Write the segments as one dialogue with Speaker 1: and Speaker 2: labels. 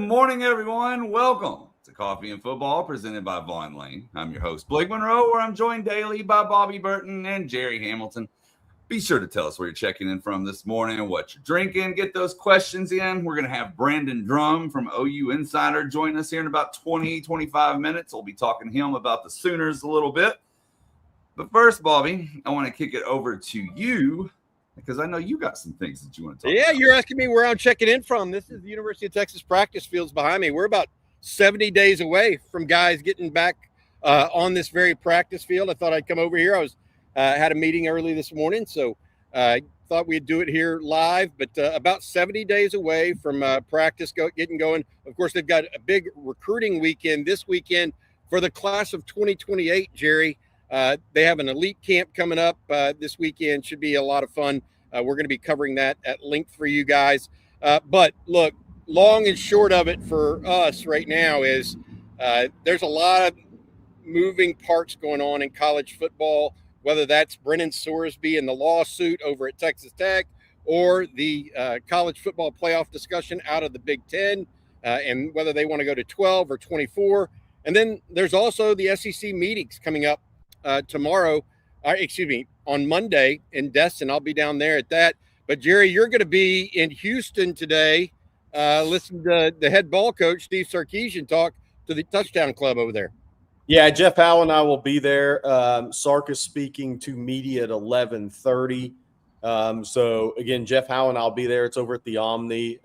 Speaker 1: morning, everyone. Welcome to Coffee and Football, presented by Vaughn Lane. I'm your host, Blake Monroe, where I'm joined daily by Bobby Burton and Jerry Hamilton. Be sure to tell us where you're checking in from this morning and what you're drinking. Get those questions in. We're going to have Brandon Drum from OU Insider join us here in about 20-25 minutes. We'll be talking to him about the Sooners a little bit. But first, Bobby, I want to kick it over to you, because I know you got some things that you want to talk about.
Speaker 2: Yeah, you're asking me where I'm checking in from. This is the University of Texas practice fields behind me. We're about 70 days away from guys getting back on this very practice field. I thought I'd come over here. I was had a meeting early this morning, so I thought we'd do it here live, but about 70 days away from practice getting going. Of course, they've got a big recruiting weekend this weekend for the class of 2028, Jerry. They have an elite camp coming up this weekend. Should be a lot of fun. We're going to be covering that at length for you guys. But look, long and short of it for us right now is there's a lot of moving parts going on in college football, whether that's Brennan Sorsby and the lawsuit over at Texas Tech or the college football playoff discussion out of the Big Ten and whether they want to go to 12 or 24. And then there's also the SEC meetings coming up on Monday in Destin. I'll be down there at that. But Jerry, you're going to be in Houston today. Listen to the head ball coach, Steve Sarkisian, talk to the Touchdown Club over there.
Speaker 3: Yeah, Jeff Howe and I will be there. Sark is speaking to media at 11:30. So again, Jeff Howe and I'll be there. It's over at the Omni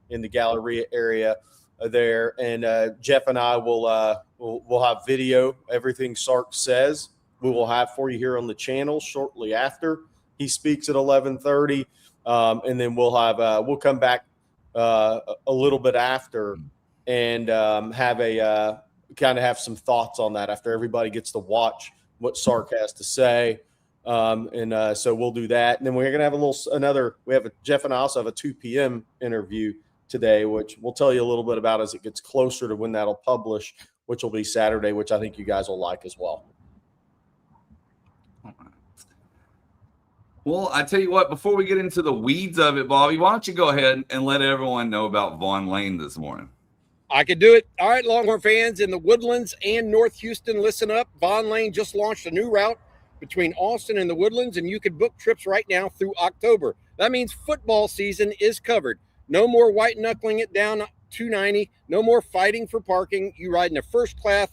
Speaker 3: in the Galleria area there, and Jeff and I will we'll have video. Everything Sark says, we will have for you here on the channel shortly after he speaks at 11:30, and then we'll come back a little bit after and have some thoughts on that after everybody gets to watch what Sark has to say. So we'll do that. And then we're going to have Jeff and I also have a 2 p.m. interview today, which we'll tell you a little bit about as it gets closer to when that'll publish, which will be Saturday, which I think you guys will like as well.
Speaker 1: All right. Well, I tell you what, before we get into the weeds of it, Bobby, why don't you go ahead and let everyone know about Vaughn Lane this morning?
Speaker 2: I can do it. All right, Longhorn fans in the Woodlands and North Houston, listen up. Vaughn Lane just launched a new route between Austin and the Woodlands, and you can book trips right now through October. That means football season is covered. No more white-knuckling it down 290. No more fighting for parking. You ride in a first-class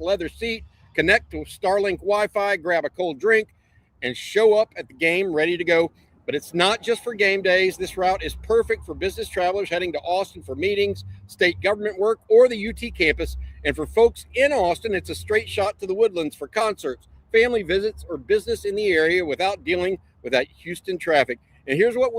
Speaker 2: leather seat, connect to Starlink Wi-Fi, grab a cold drink, and show up at the game ready to go. But it's not just for game days. This route is perfect for business travelers heading to Austin for meetings, state government work, or the UT campus. And for folks in Austin, it's a straight shot to the Woodlands for concerts, family visits, or business in the area without dealing with that Houston traffic. And here's what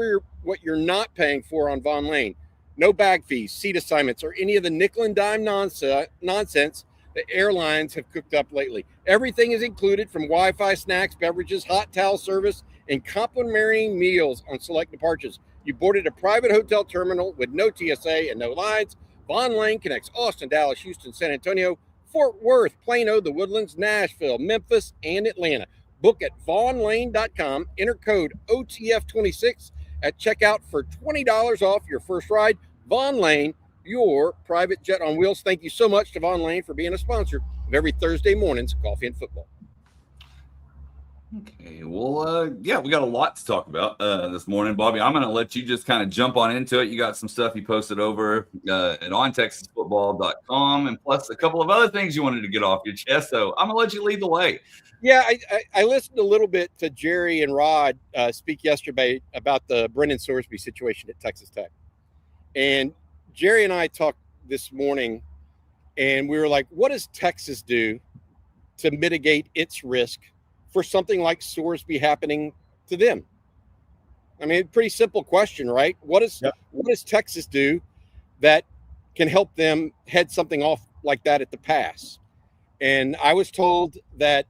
Speaker 2: you're not paying for on Vaughn Lane. No bag fees, seat assignments, or any of the nickel and dime nonsense the airlines have cooked up lately. Everything is included, from Wi-Fi, snacks, beverages, hot towel service, and complimentary meals on select departures. You boarded a private hotel terminal with no TSA and no lines. Vaughn Lane connects Austin, Dallas, Houston, San Antonio, Fort Worth, Plano, the Woodlands, Nashville, Memphis, and Atlanta. Book at vaughnlane.com. Enter code OTF26 at checkout for $20 off your first ride. Vaughn Lane, your private jet on wheels. Thank you so much to Vaughn Lane for being a sponsor of every Thursday morning's Coffee and Football.
Speaker 1: Okay, well, we got a lot to talk about this morning, Bobby. I'm going to let you just kind of jump on into it. You got some stuff you posted over at ontexasfootball.com, and plus a couple of other things you wanted to get off your chest. So I'm going to let you lead the way.
Speaker 2: Yeah, I listened a little bit to Jerry and Rod speak yesterday about the Brennan Sorsby situation at Texas Tech. And Jerry and I talked this morning, and we were like, what does Texas do to mitigate its risk for something like Sorsby happening to them? I mean, pretty simple question, right? What does Texas do that can help them head something off like that at the pass? And I was told that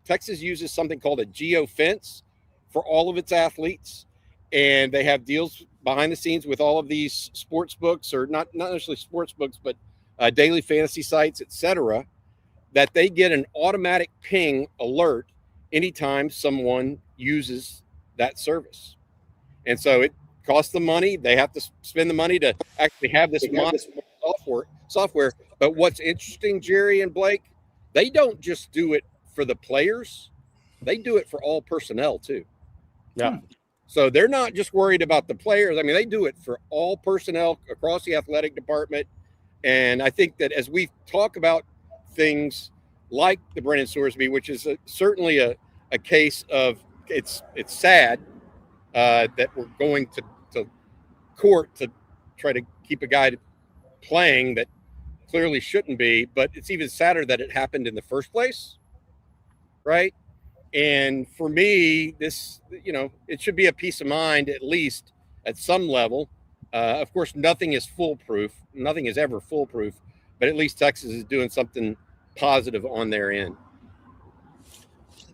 Speaker 2: Texas uses something called a geofence for all of its athletes, and they have deals behind the scenes with all of these sports books, or not necessarily sports books, but daily fantasy sites, etc., that they get an automatic ping alert anytime someone uses that service. And so it costs them money. They have to spend the money to actually have this software. But what's interesting, Jerry and Blake, they don't just do it for the players; they do it for all personnel too.
Speaker 3: Yeah.
Speaker 2: So they're not just worried about the players. I mean, they do it for all personnel across the athletic department. And I think that as we talk about things like the Brennan Sorsby, which is certainly a case of it's sad that we're going to court to try to keep a guy playing that clearly shouldn't be, but it's even sadder that it happened in the first place, right? And for me, this, it should be a peace of mind, at least at some level. Of course, nothing is foolproof. Nothing is ever foolproof, but at least Texas is doing something positive on their end.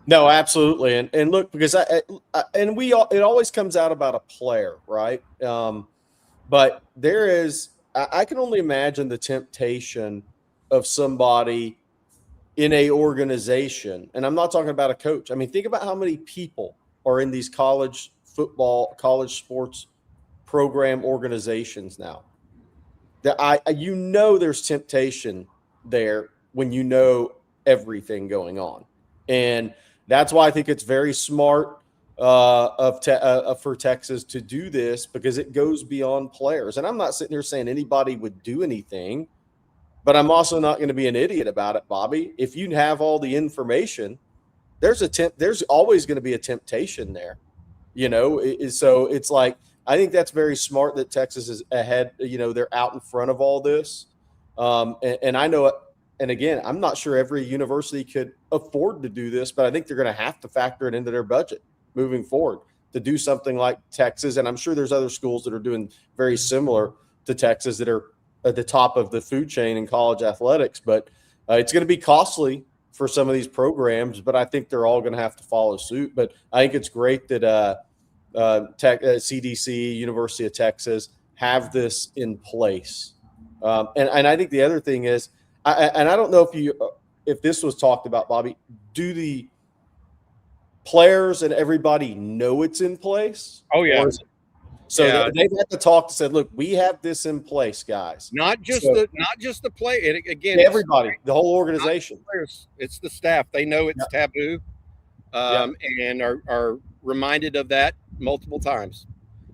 Speaker 3: No, absolutely. And look, because it always comes out about a player, right? But I can only imagine the temptation of somebody in a organization, and I'm not talking about a coach. I mean, think about how many people are in these college football, college sports program organizations now. That there's temptation there when you know everything going on, and that's why I think it's very smart for Texas to do this, because it goes beyond players. And I'm not sitting here saying anybody would do anything, but I'm also not going to be an idiot about it, Bobby. If you have all the information, there's always going to be a temptation there, So it's like, I think that's very smart that Texas is ahead. They're out in front of all this, and I know. And again, I'm not sure every university could afford to do this, but I think they're going to have to factor it into their budget moving forward to do something like Texas. And I'm sure there's other schools that are doing very similar to Texas that are at the top of the food chain in college athletics. But it's going to be costly for some of these programs, but I think they're all going to have to follow suit. But I think it's great that CDC, University of Texas, have this in place. And I think the other thing is, I don't know if this was talked about, Bobby, do the players and everybody know it's in place?
Speaker 2: Oh, yeah.
Speaker 3: They've had to talk to said, look, we have this in place, guys.
Speaker 2: Not just the play. And again,
Speaker 3: everybody, the whole organization.
Speaker 2: It's the staff. They know it's taboo, and are reminded of that multiple times.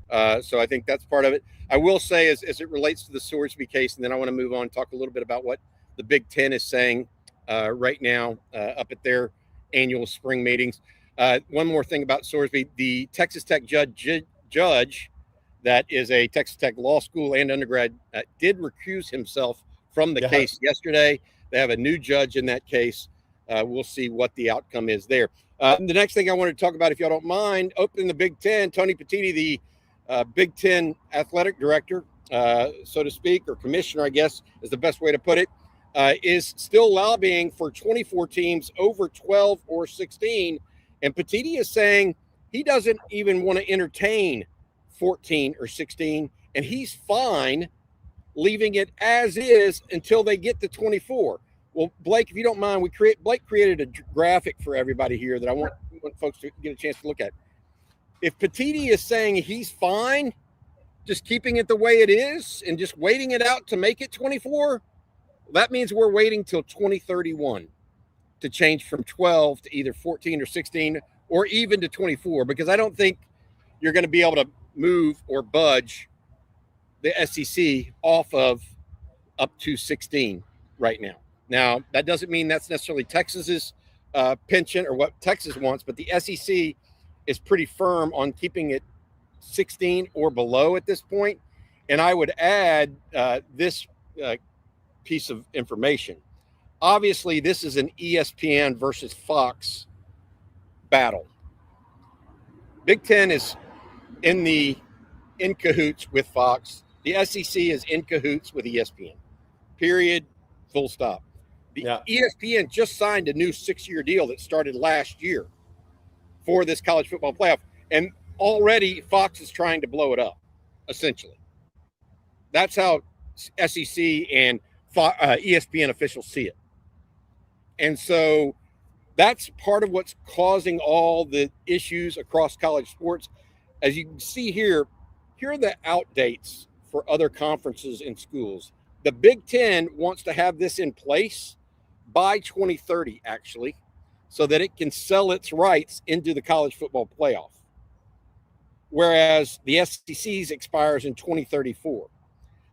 Speaker 2: So I think that's part of it. I will say, as it relates to the Sorsby case, and then I want to move on and talk a little bit about what the Big Ten is saying right now up at their annual spring meetings. One more thing about Sorsby: the Texas Tech judge that is a Texas Tech law school and undergrad did recuse himself from the case yesterday. They have a new judge in that case. We'll see what the outcome is there. The next thing I want to talk about, if y'all don't mind, opening the Big Ten, Tony Petitti, the Big Ten athletic director, so to speak, or commissioner, I guess is the best way to put it, is still lobbying for 24 teams over 12 or 16. And Petitti is saying he doesn't even want to entertain 14 or 16, and he's fine leaving it as is until they get to 24. Well, Blake, if you don't mind, Blake created a graphic for everybody here that I want folks to get a chance to look at. If Petitti is saying he's fine just keeping it the way it is and just waiting it out to make it 24, that means we're waiting till 2031 to change from 12 to either 14 or 16 or even to 24, because I don't think you're going to be able to move or budge the SEC off of up to 16 right now. Now, that doesn't mean that's necessarily Texas's penchant or what Texas wants, but the SEC is pretty firm on keeping it 16 or below at this point. And I would add this piece of information. Obviously, this is an ESPN versus Fox battle. Big Ten is in cahoots with Fox. The SEC is in cahoots with ESPN. Period. Full stop. ESPN just signed a new 6-year deal that started last year for this college football playoff. And already Fox is trying to blow it up, essentially. That's how SEC and ESPN officials see it. And so that's part of what's causing all the issues across college sports. As you can see here are the out dates for other conferences and schools. The Big Ten wants to have this in place by 2030, actually, so that it can sell its rights into the college football playoff. Whereas the SEC's expires in 2034.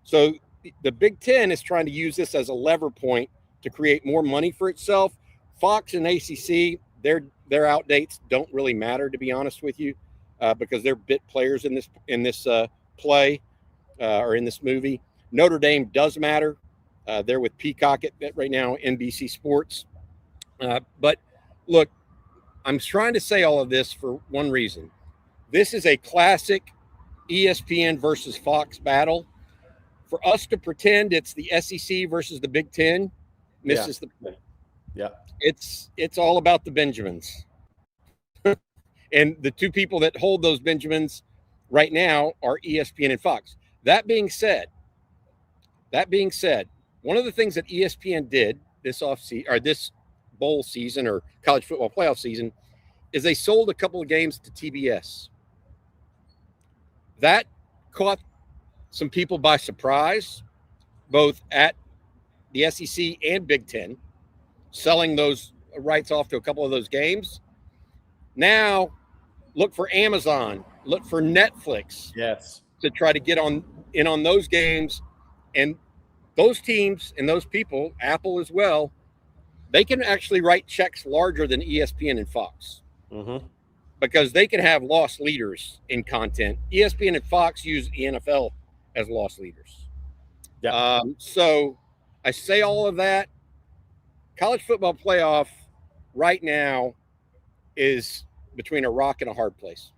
Speaker 2: So the Big Ten is trying to use this as a lever point to create more money for itself. Fox and ACC, their outdates don't really matter, to be honest with you, because they're bit players in this play or in this movie. Notre Dame does matter. They're with Peacock right now, NBC Sports. But look, I'm trying to say all of this for one reason. This is a classic ESPN versus Fox battle. For us to pretend it's the SEC versus the Big Ten misses the point.
Speaker 3: Yeah.
Speaker 2: It's all about the Benjamins. And the two people that hold those Benjamins right now are ESPN and Fox. That being said, one of the things that ESPN did this bowl season or college football playoff season is they sold a couple of games to TBS. That caught some people by surprise, both at the SEC and Big Ten, selling those rights off to a couple of those games. Now, look for Amazon, look for Netflix.
Speaker 3: Yes.
Speaker 2: To try to get in on those games. And those teams and those people, Apple as well, they can actually write checks larger than ESPN and Fox.
Speaker 3: Mm-hmm.
Speaker 2: Because they can have loss leaders in content. ESPN and Fox use the NFL as loss leaders.
Speaker 3: Yeah.
Speaker 2: So I say all of that. College football playoff right now is between a rock and a hard place.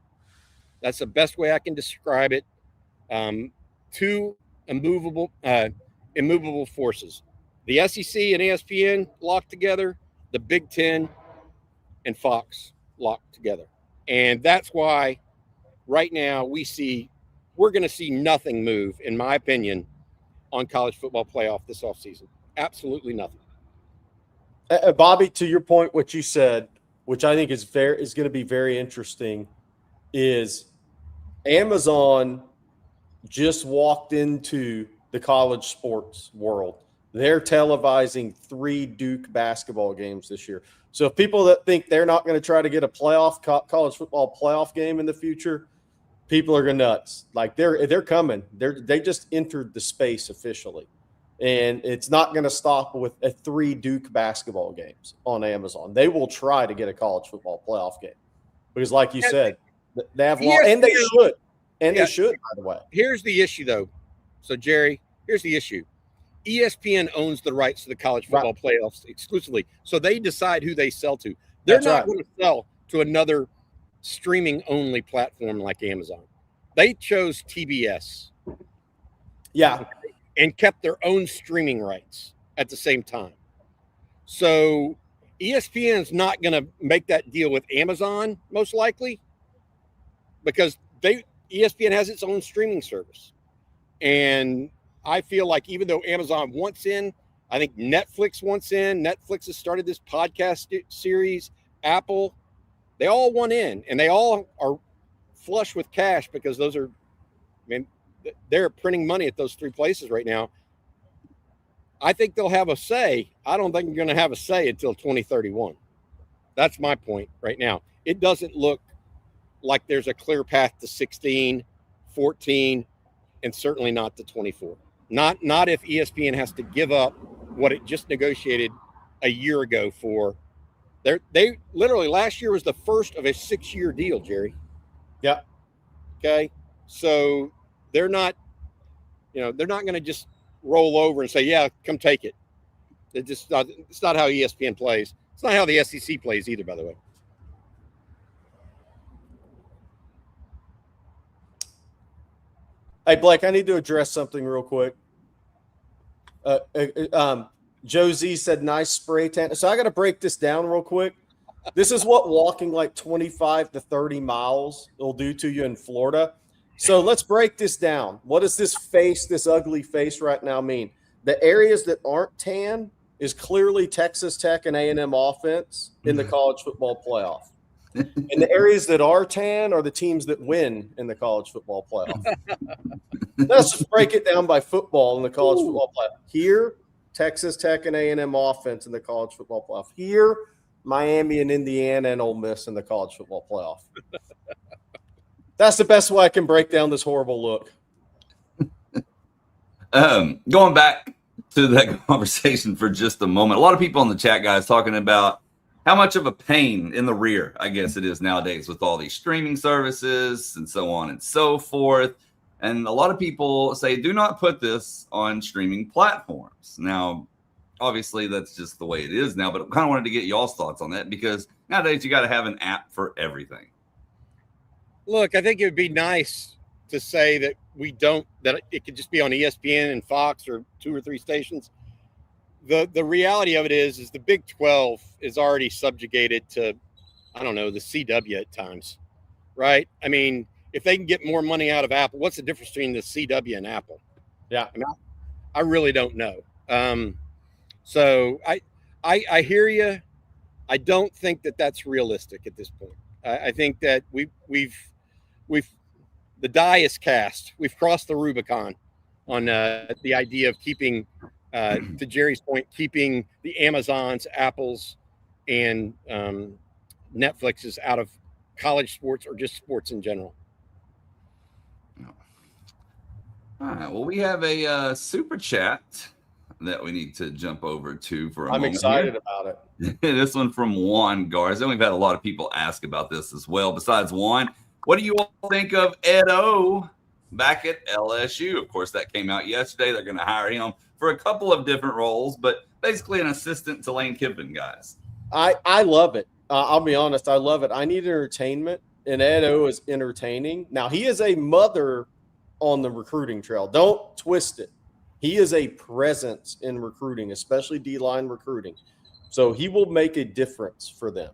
Speaker 2: That's the best way I can describe it. Two immovable forces. The SEC and ESPN locked together, the Big Ten and Fox locked together. And that's why right now we're going to see nothing move, in my opinion, on college football playoff this offseason. Absolutely nothing.
Speaker 3: Bobby, to your point, what you said, which I think is going to be very interesting, is Amazon just walked into the college sports world. They're televising 3 Duke basketball games this year. So if people that think they're not going to try to get a college football playoff game in the future, people are going nuts. Like they're coming. They just entered the space officially. And it's not going to stop with 3 Duke basketball games on Amazon. They will try to get a college football playoff game because, like you said, they have and they should. And they should, by the way.
Speaker 2: Here's the issue, though. So, Jerry, here's the issue. ESPN owns the rights to the college football playoffs exclusively. So they decide who they sell to. They're not going to sell to another streaming-only platform like Amazon. They chose TBS.
Speaker 3: Yeah.
Speaker 2: And kept their own streaming rights at the same time. So ESPN is not going to make that deal with Amazon, most likely, because ESPN has its own streaming service. And I feel like even though Amazon wants in, I think Netflix wants in. Netflix has started this podcast series. Apple, they all want in, and they all are flush with cash because they're printing money at those 3 places right now. I think they'll have a say. I don't think they're going to have a say until 2031. That's my point right now. It doesn't look like there's a clear path to 16, 14, and certainly not to 24. Not if ESPN has to give up what it just negotiated a year ago for. They literally last year was the first of a 6-year deal, Jerry.
Speaker 3: Yeah.
Speaker 2: Okay. So they're not going to just roll over and say, yeah, come take it. It's not how ESPN plays. It's not how the SEC plays either, by the way.
Speaker 3: Hey, Blake, I need to address something real quick. Josie said, nice spray tan. So I got to break this down real quick. This is what walking like 25 to 30 miles will do to you in Florida. So let's break this down. What does this ugly face right now mean? The areas that aren't tan is clearly Texas Tech and A&M offense in the college football playoff. And the areas that are tan are the teams that win in the college football playoff. Let's just break it down by football in the college football playoff. Here, Texas Tech and A&M offense in the college football playoff. Here, Miami and Indiana and Ole Miss in the college football playoff. That's the best way I can break down this horrible look.
Speaker 1: Going back to that conversation for just a moment, a lot of people in the chat, guys, talking about how much of a pain in the rear, I guess it is nowadays, with all these streaming services and so on and so forth. And a lot of people say, do not put this on streaming platforms. Now, obviously, that's just the way it is now, but I kind of wanted to get y'all's thoughts on that, because nowadays you got to have an app for everything.
Speaker 2: Look, I think it would be nice to say that that it could just be on ESPN and Fox or 2 or 3 stations. The reality of it is the Big 12 is already subjugated to, I don't know, the CW at times, right? I mean, if they can get more money out of Apple, what's the difference between the CW and Apple?
Speaker 3: Yeah.
Speaker 2: I mean, I really don't know. So I hear you. I don't think that that's realistic at this point. I think that we've the die is cast. We've crossed the Rubicon on the idea of keeping, to Jerry's point, keeping the Amazons, Apples, and Netflixes out of college sports or just sports in general.
Speaker 1: All right. Well, we have a super chat that we need to jump over to for a moment.
Speaker 3: I'm excited about it.
Speaker 1: This one from Juan Garza. We've had a lot of people ask about this as well. Besides Juan, what do you all think of Ed O back at LSU? Of course, that came out yesterday. They're going to hire him for a couple of different roles, but basically an assistant to Lane Kiffin, guys.
Speaker 3: I love it. I'll be honest. I love it. I need entertainment, and Ed O is entertaining. Now, he is a mother on the recruiting trail. Don't twist it. He is a presence in recruiting, especially D-line recruiting. So he will make a difference for them.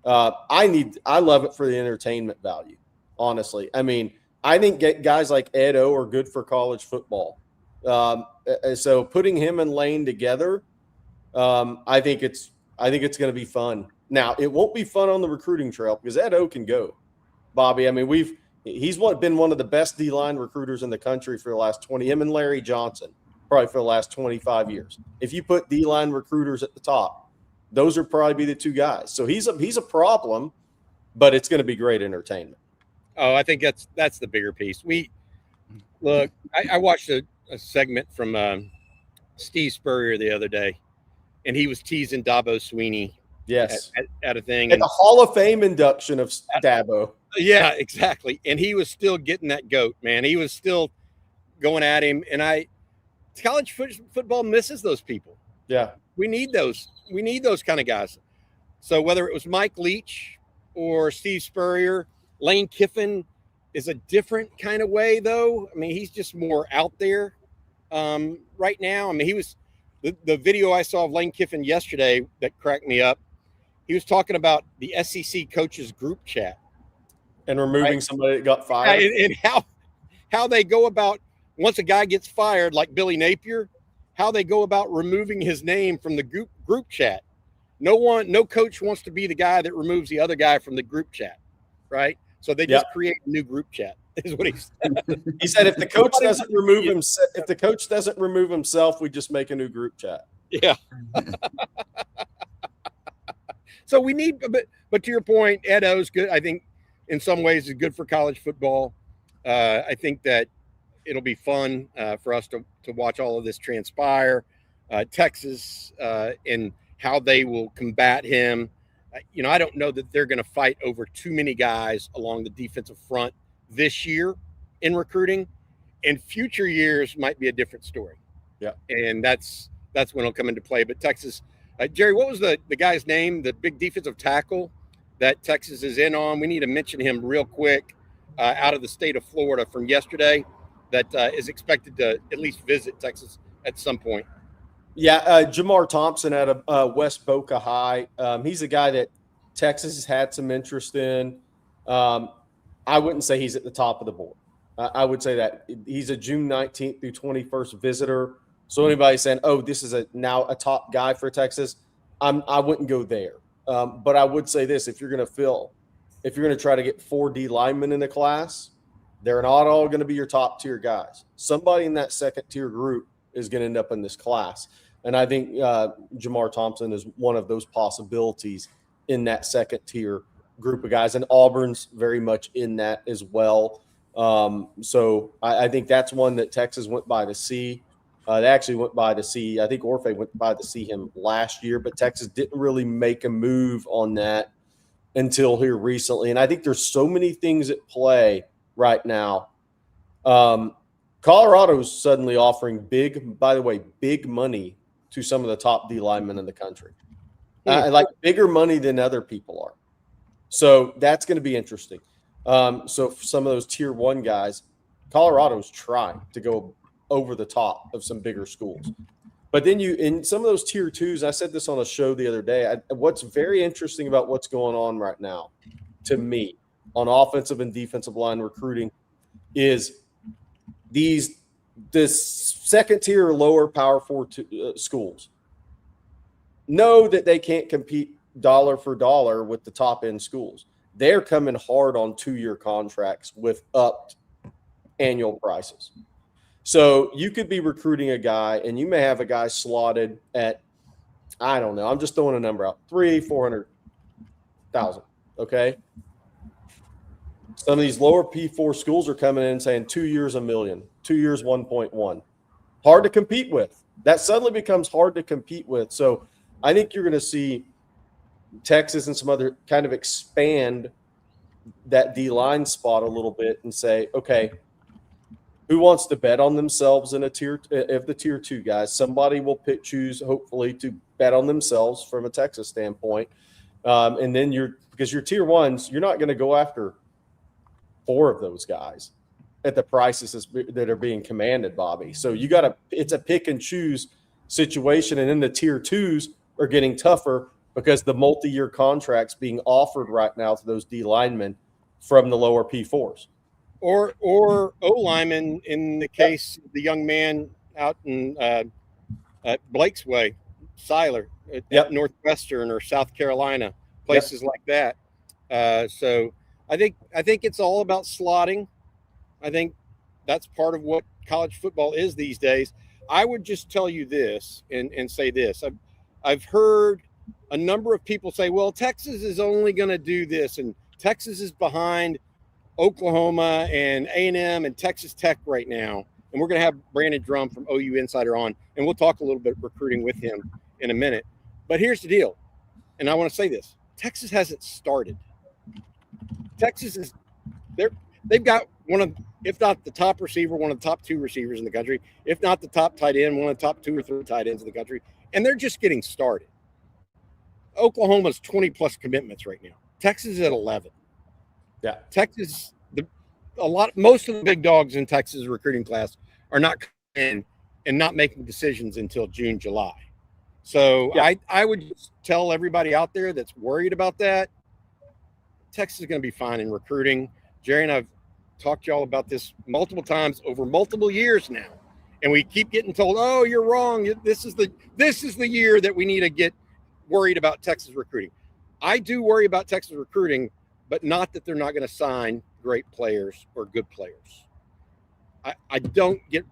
Speaker 3: I love it for the entertainment value, honestly. I mean, I think guys like Ed O are good for college football. So putting him and Lane together, I think it's going to be fun. Now, it won't be fun on the recruiting trail because Ed O can go, Bobby. I mean, he's been one of the best D-line recruiters in the country for the last 20. Him and Larry Johnson, probably for the last 25 years. If you put D-line recruiters at the top, those would probably be the 2 guys. So he's a problem, but it's going to be great entertainment.
Speaker 2: Oh, I think that's the bigger piece. I watched a segment from Steve Spurrier the other day, and he was teasing Dabo Sweeney.
Speaker 3: Yes,
Speaker 2: at a thing.
Speaker 3: At the Hall of Fame induction of Dabo.
Speaker 2: Yeah, exactly. And he was still getting that goat, man. He was still going at him. And college football misses those people.
Speaker 3: Yeah.
Speaker 2: We need those. We need those kind of guys. So whether it was Mike Leach or Steve Spurrier, Lane Kiffin is a different kind of way, though. I mean, he's just more out there right now. I mean, he was the video I saw of Lane Kiffin yesterday that cracked me up. He was talking about the SEC coaches group chat
Speaker 3: and removing somebody that got fired,
Speaker 2: and how they go about once a guy gets fired, like Billy Napier, how they go about removing his name from the group chat. No coach wants to be the guy that removes the other guy from the group chat, right? So they just create a new group chat. Is what he said.
Speaker 3: He said if the coach doesn't remove himself, we just make a new group chat.
Speaker 2: Yeah. So we need, but to your point, Ed O's good. I think in some ways is good for college football. I think that it'll be fun for us to watch all of this transpire. Texas and how they will combat him. I don't know that they're going to fight over too many guys along the defensive front this year in recruiting. In future years might be a different story.
Speaker 3: Yeah.
Speaker 2: And that's when it'll come into play. But Texas, Jerry, what was the guy's name, the big defensive tackle that Texas is in on? We need to mention him real quick out of the state of Florida from yesterday that is expected to at least visit Texas at some point.
Speaker 3: Yeah, Jamar Thompson out of West Boca High. He's a guy that Texas has had some interest in. I wouldn't say he's at the top of the board. I would say that he's a June 19th through 21st visitor. So anybody saying, oh, this is now a top guy for Texas, I wouldn't go there. But I would say this, if you're going to try to get 4 D linemen in the class, They're not all going to be your top tier guys. Somebody in that second tier group is going to end up in this class. And I think Jamar Thompson is one of those possibilities in that second tier group of guys. And Auburn's very much in that as well. So I think that's one that Texas went by to see. They actually went by to see, I think Orfe went by to see him last year, but Texas didn't really make a move on that until here recently. And I think there's so many things at play right now. Colorado's suddenly offering big money to some of the top D linemen in the country. Like bigger money than other people are. So that's going to be interesting. So for some of those tier 1 guys, Colorado's trying to go over the top of some bigger schools. But then in some of those tier 2s, I said this on a show the other day, what's very interesting about what's going on right now to me on offensive and defensive line recruiting is this second tier or lower Power 4 schools know that they can't compete dollar for dollar with the top end schools. They're coming hard on 2-year contracts with upped annual prices. So you could be recruiting a guy and you may have a guy slotted at, I don't know, I'm just throwing a number out, 300,000-400,000. Okay. Some of these lower P4 schools are coming in and saying 2 years, $1 million, 2 years, 1.1. Hard to compete with. That suddenly becomes hard to compete with. So I think you're going to see Texas and some other kind of expand that D-line spot a little bit and say, okay, who wants to bet on themselves in if the tier 2 guys? Somebody will choose, hopefully, to bet on themselves from a Texas standpoint. And then because your tier 1s, you're not going to go after 4 of those guys at the prices that are being commanded, Bobby. So it's a pick and choose situation. And then the tier 2s are getting tougher because the multi-year contracts being offered right now to those D linemen from the lower P4s.
Speaker 2: Or O-lineman in the case of the young man out in Blake's Way, Seiler, at Northwestern or South Carolina, places like that. So I think it's all about slotting. I think that's part of what college football is these days. I would just tell you this and say this. I've heard a number of people say, well, Texas is only going to do this, and Texas is behind Oklahoma and A&M and Texas Tech right now. And we're going to have Brandon Drum from OU Insider on, and we'll talk a little bit recruiting with him in a minute. But here's the deal, and I want to say this. Texas hasn't started. Texas is they've got one of, if not the top receiver, one of the top 2 receivers in the country, if not the top tight end, one of the top 2 or 3 tight ends in the country, and they're just getting started. Oklahoma's 20-plus commitments right now. Texas is at 11.
Speaker 3: Yeah,
Speaker 2: Texas, most of the big dogs in Texas recruiting class are not coming in and not making decisions until June, July. So I would just tell everybody out there that's worried about that, Texas is going to be fine in recruiting. Jerry and I've talked to y'all about this multiple times over multiple years now, and we keep getting told, "Oh, you're wrong. This is the year that we need to get worried about Texas recruiting." I do worry about Texas recruiting, but not that they're not going to sign great players or good players. I don't get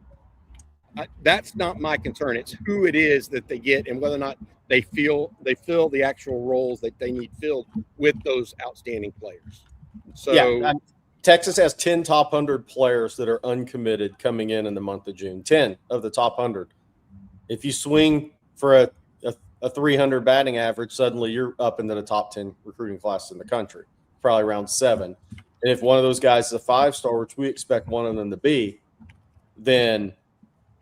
Speaker 2: that's not my concern. It's who it is that they get and whether or not they fill the actual roles that they need filled with those outstanding players. So
Speaker 3: Texas has 10 top 100 players that are uncommitted coming in the month of June. 10 of the top 100. If you swing for a 300 batting average, suddenly you're up into the top 10 recruiting classes in the country, probably around 7. And if one of those guys is a 5-star, which we expect one of them to be, then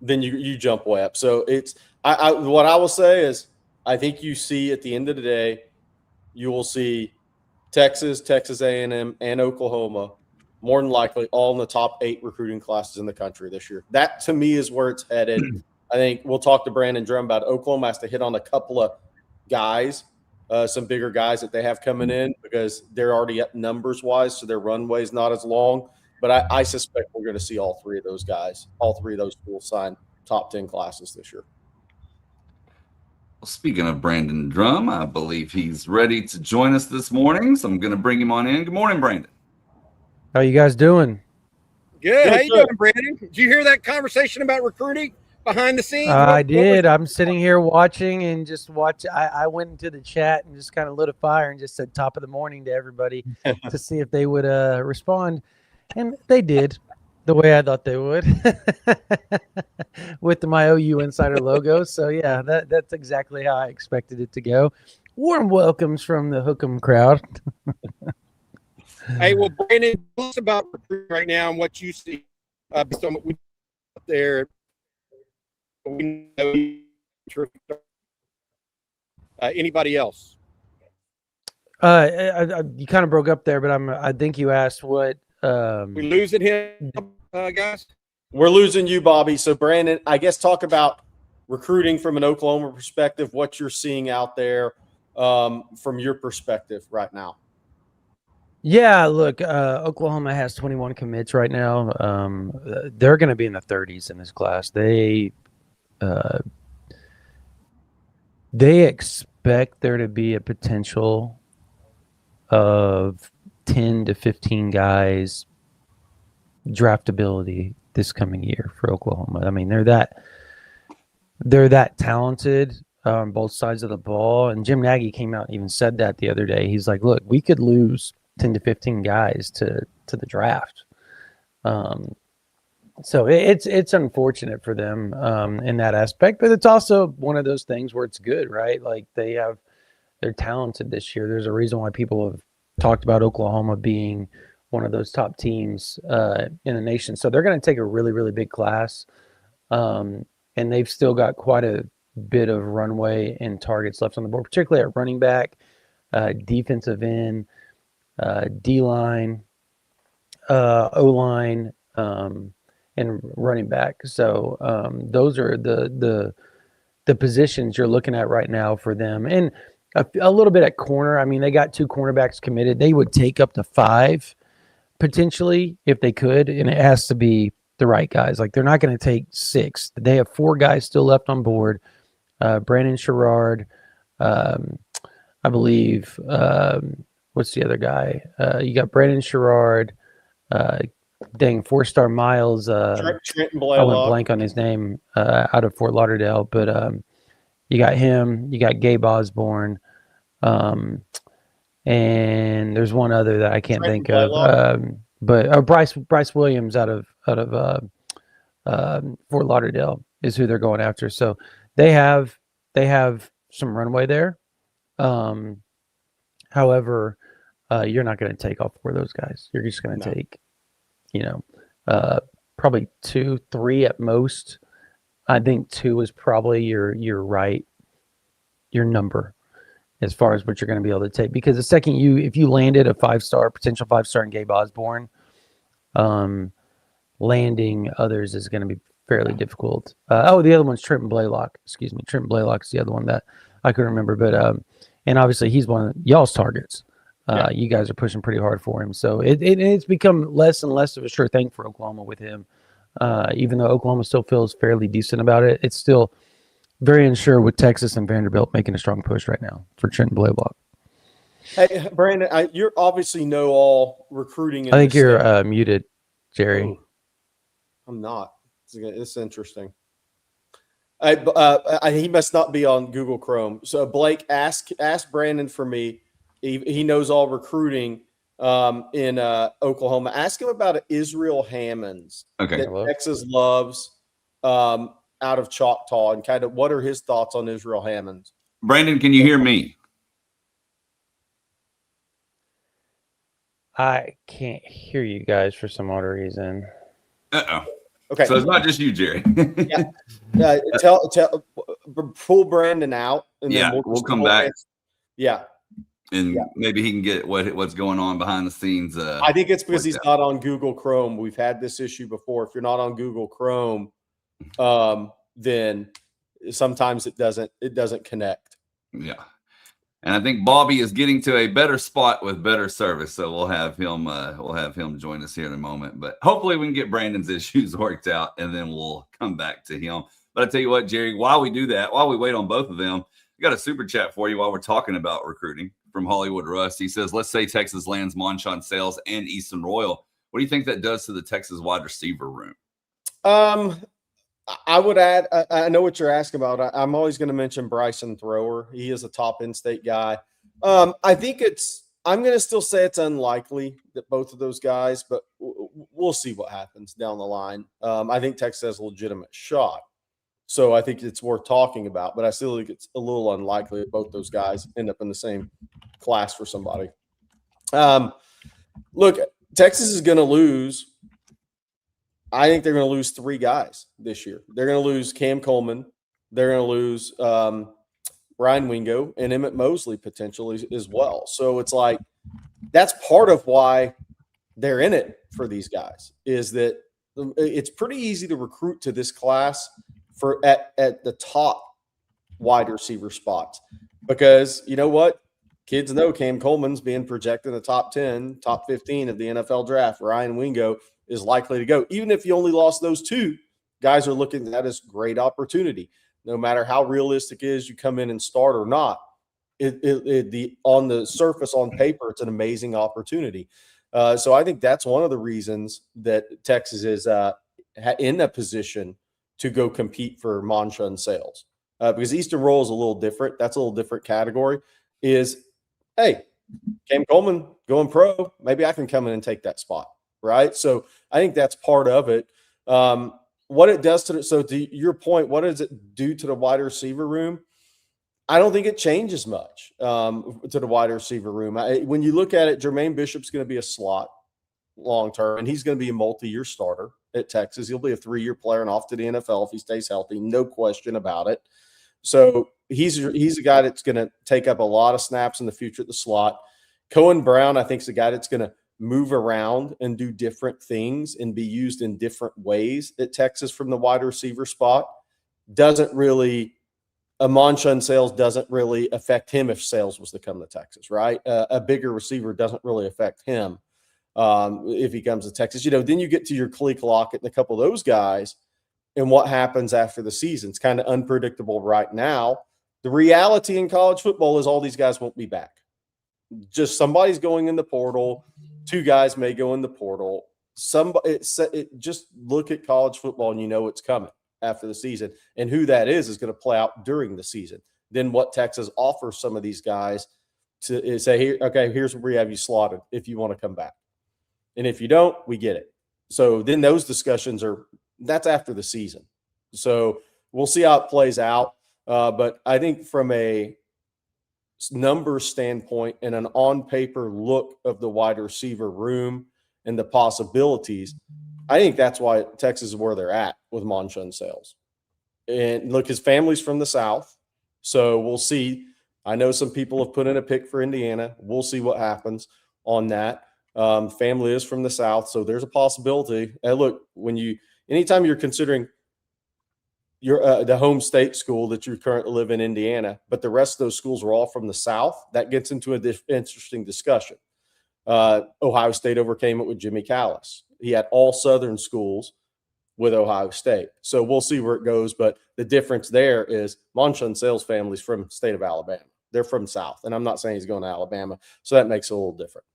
Speaker 3: you jump way up. So it's what I will say is I think you see at the end of the day, you will see Texas, Texas A&M, and Oklahoma more than likely all in the top 8 recruiting classes in the country this year. That to me is where it's headed. I think we'll talk to Brandon Drum about Oklahoma has to hit on a couple of guys, some bigger guys that they have coming in because they're already up numbers wise, so their runway is not as long. But I suspect we're going to see all 3 of those guys, all 3 of those schools sign top 10 classes this year.
Speaker 1: Well, speaking of Brandon Drum, I believe he's ready to join us this morning, so I'm going to bring him on in. Good morning, Brandon.
Speaker 4: How you guys doing?
Speaker 2: Good. How you doing, Brandon? Did you hear that conversation about recruiting behind the scenes?
Speaker 4: I did. I'm sitting here watching and just watch. I went into the chat and just kind of lit a fire and just said top of the morning to everybody to see if they would respond. And they did the way I thought they would with my OU Insider logo. So, yeah, that's exactly how I expected it to go. Warm welcomes from the Hook'em crowd.
Speaker 2: Hey, well, Brandon, tell us about recruiting right now and what you see. So we up there. We know anybody else?
Speaker 4: You kind of broke up there, but I think you asked what.
Speaker 2: We losing him, guys?
Speaker 3: We're losing you, Bobby. So, Brandon, I guess talk about recruiting from an Oklahoma perspective, what you're seeing out there from your perspective right now.
Speaker 4: Yeah, look, Oklahoma has 21 commits right now. They're going to be in the 30s in this class. They expect there to be a potential of 10 to 15 guys draftability this coming year for Oklahoma. I mean, they're that talented on both sides of the ball. And Jim Nagy came out and even said that the other day. He's like, look, we could lose 10 to 15 guys to the draft. So it's unfortunate for them in that aspect, but it's also one of those things where it's good, right? Like they're talented this year. There's a reason why people have talked about Oklahoma being one of those top teams in the nation. So they're going to take a really, really big class. And they've still got quite a bit of runway and targets left on the board, particularly at running back, defensive end, D-line, O-line, and running back. So those are the positions you're looking at right now for them. And a little bit at corner. I mean, they got 2 cornerbacks committed. They would take up to 5 potentially if they could, and it has to be the right guys. Like they're not going to take 6. They have 4 guys still left on board. Brandon Sherrard, I believe. What's the other guy? You got Brandon Sherrard, 4-star Miles.
Speaker 3: Trenton
Speaker 4: I went
Speaker 3: Blaylock.
Speaker 4: blank on his name out of Fort Lauderdale, but you got him. You got Gabe Osborne, and there's one other that I can't think of. But Bryce Williams out of Fort Lauderdale is who they're going after. So they have some runway there. However, you're not going to take all 4 of those guys. You're just going to take, probably 2, 3 at most. I think 2 is probably your number as far as what you're going to be able to take. Because the second if you landed a potential 5-star in Gabe Osborne, landing others is going to be fairly difficult. The other one's Trenton Blaylock. Excuse me. Trenton Blaylock is the other one that I couldn't remember. But and obviously he's one of y'all's targets. You guys are pushing pretty hard for him. So it's become less and less of a sure thing for Oklahoma with him. Even though Oklahoma still feels fairly decent about it, it's still very unsure with Texas and Vanderbilt making a strong push right now for Trenton Blaylock.
Speaker 3: Hey, Brandon, you obviously know all recruiting.
Speaker 4: I think you're muted, Jerry.
Speaker 3: Oh, I'm not. It's interesting. He must not be on Google Chrome. So Blake, ask Brandon for me. He knows all recruiting in Oklahoma. Ask him about Israel Hammonds that Texas loves out of Choctaw, and kind of what are his thoughts on Israel Hammonds.
Speaker 1: Brandon, can you hear me?
Speaker 4: I can't hear you guys for some odd reason.
Speaker 1: Uh-oh.
Speaker 3: Okay.
Speaker 1: So it's not just you, Jerry.
Speaker 3: Pull Brandon out. And
Speaker 1: then we'll come back.
Speaker 3: Yeah.
Speaker 1: And maybe he can get what's going on behind the scenes.
Speaker 3: I think it's because he's not on Google Chrome. We've had this issue before. If you're not on Google Chrome, then sometimes it doesn't connect.
Speaker 1: Yeah. And I think Bobby is getting to a better spot with better service. So we'll have him join us here in a moment. But hopefully we can get Brandon's issues worked out, and then we'll come back to him. But I tell you what, Jerry, while we do that, while we wait on both of them, we got a super chat for you while we're talking about recruiting from Hollywood Russ. He says, let's say Texas lands Monshon Sales and Easton Royal. What do you think that does to the Texas wide receiver room?
Speaker 3: I would add, I know what you're asking about. I'm always going to mention Bryson Thrower. He is a top in-state guy. I think I'm going to still say it's unlikely that both of those guys, but we'll see what happens down the line. I think Texas has a legitimate shot. So I think it's worth talking about, but I still think it's a little unlikely that both those guys end up in the same class for somebody. Look, Texas is going to lose. I think they're going to lose 3 guys this year. They're going to lose Cam Coleman. They're going to lose Ryan Wingo and Emmett Mosley potentially as well. So it's like that's part of why they're in it for these guys is that it's pretty easy to recruit to this class for at the top wide receiver spots because you know what? Kids know Cam Coleman's being projected in the top 10, top 15 of the NFL draft. Ryan Wingo is likely to go. Even if you only lost those 2, guys are looking at that as great opportunity. No matter how realistic it is you come in and start or not, on the surface, on paper, it's an amazing opportunity. So I think that's one of the reasons that Texas is in a position to go compete for Monshun sales. Because Eastern Roll is a little different. That's a little different category. Hey, Cam Coleman going pro, maybe I can come in and take that spot, right? So I think that's part of it. What it does to your point, what does it do to the wide receiver room? I don't think it changes much to the wide receiver room. When you look at it, Jermaine Bishop's going to be a slot long term, and he's going to be a multi-year starter at Texas. He'll be a 3-year player and off to the NFL if he stays healthy, no question about it. So he's a guy that's going to take up a lot of snaps in the future at the slot. Cohen Brown, I think, is a guy that's going to move around and do different things and be used in different ways at Texas from the wide receiver spot. Monshun Sales doesn't really affect him if Sales was to come to Texas, right? A bigger receiver doesn't really affect him if he comes to Texas. Then you get to your Khalil Lockett and a couple of those guys, and what happens after the season. It's kind of unpredictable right now. The reality in college football is all these guys won't be back. Just somebody's going in the portal. 2 guys may go in the portal. Just look at college football and you know it's coming after the season. And who that is going to play out during the season. Then what Texas offers some of these guys to say, here, okay, here's where we have you slotted if you want to come back. And if you don't, we get it. So then those discussions that's after the season. So we'll see how it plays out. But I think from a number standpoint and an on-paper look of the wide receiver room and the possibilities, I think that's why Texas is where they're at with Monshun Sales. And look, his family's from the South, so we'll see. I know some people have put in a pick for Indiana. We'll see what happens on that. Family is from the South, so there's a possibility. And look, anytime you're considering the home state school that you currently live in Indiana, but the rest of those schools are all from the South, that gets into an interesting discussion. Ohio State overcame it with Jimmy Callis. He had all Southern schools with Ohio State. So we'll see where it goes. But the difference there is Monshun Sales family's from the state of Alabama. They're from South. And I'm not saying he's going to Alabama. So that makes it a little different.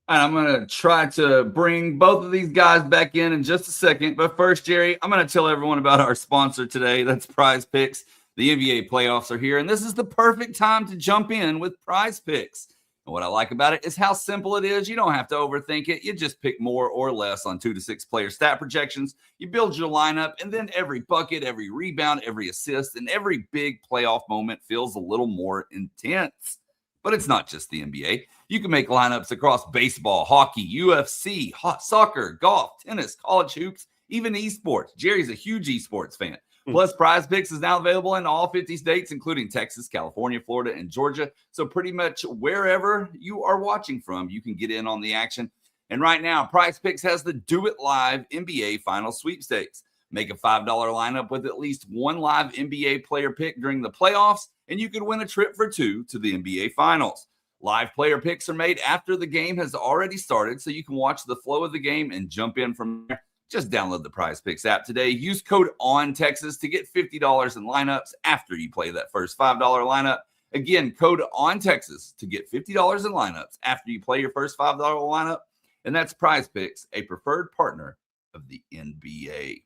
Speaker 1: And I'm going to try to bring both of these guys back in just a second. But first, Jerry, I'm going to tell everyone about our sponsor today. That's Prize Picks. The NBA playoffs are here, and this is the perfect time to jump in with Prize Picks. And what I like about it is how simple it is. You don't have to overthink it. You just pick more or less on 2 to 6 player stat projections. You build your lineup, and then every bucket, every rebound, every assist, and every big playoff moment feels a little more intense. But it's not just the NBA. You can make lineups across baseball, hockey, UFC, soccer, golf, tennis, college hoops, even esports. Jerry's a huge esports fan. Plus, Prize Picks is now available in all 50 states, including Texas, California, Florida, and Georgia. So pretty much wherever you are watching from, you can get in on the action. And right now, Prize Picks has the Do It Live NBA Final Sweepstakes. Make a $5 lineup with at least one live NBA player pick during the playoffs, and you could win a trip for 2 to the NBA Finals. Live player picks are made after the game has already started, so you can watch the flow of the game and jump in from there. Just download the Prize Picks app today. Use code ONTEXAS to get $50 in lineups after you play that first $5 lineup. Again, code ONTEXAS to get $50 in lineups after you play your first $5 lineup. and that's Prize Picks, a preferred partner of the NBA.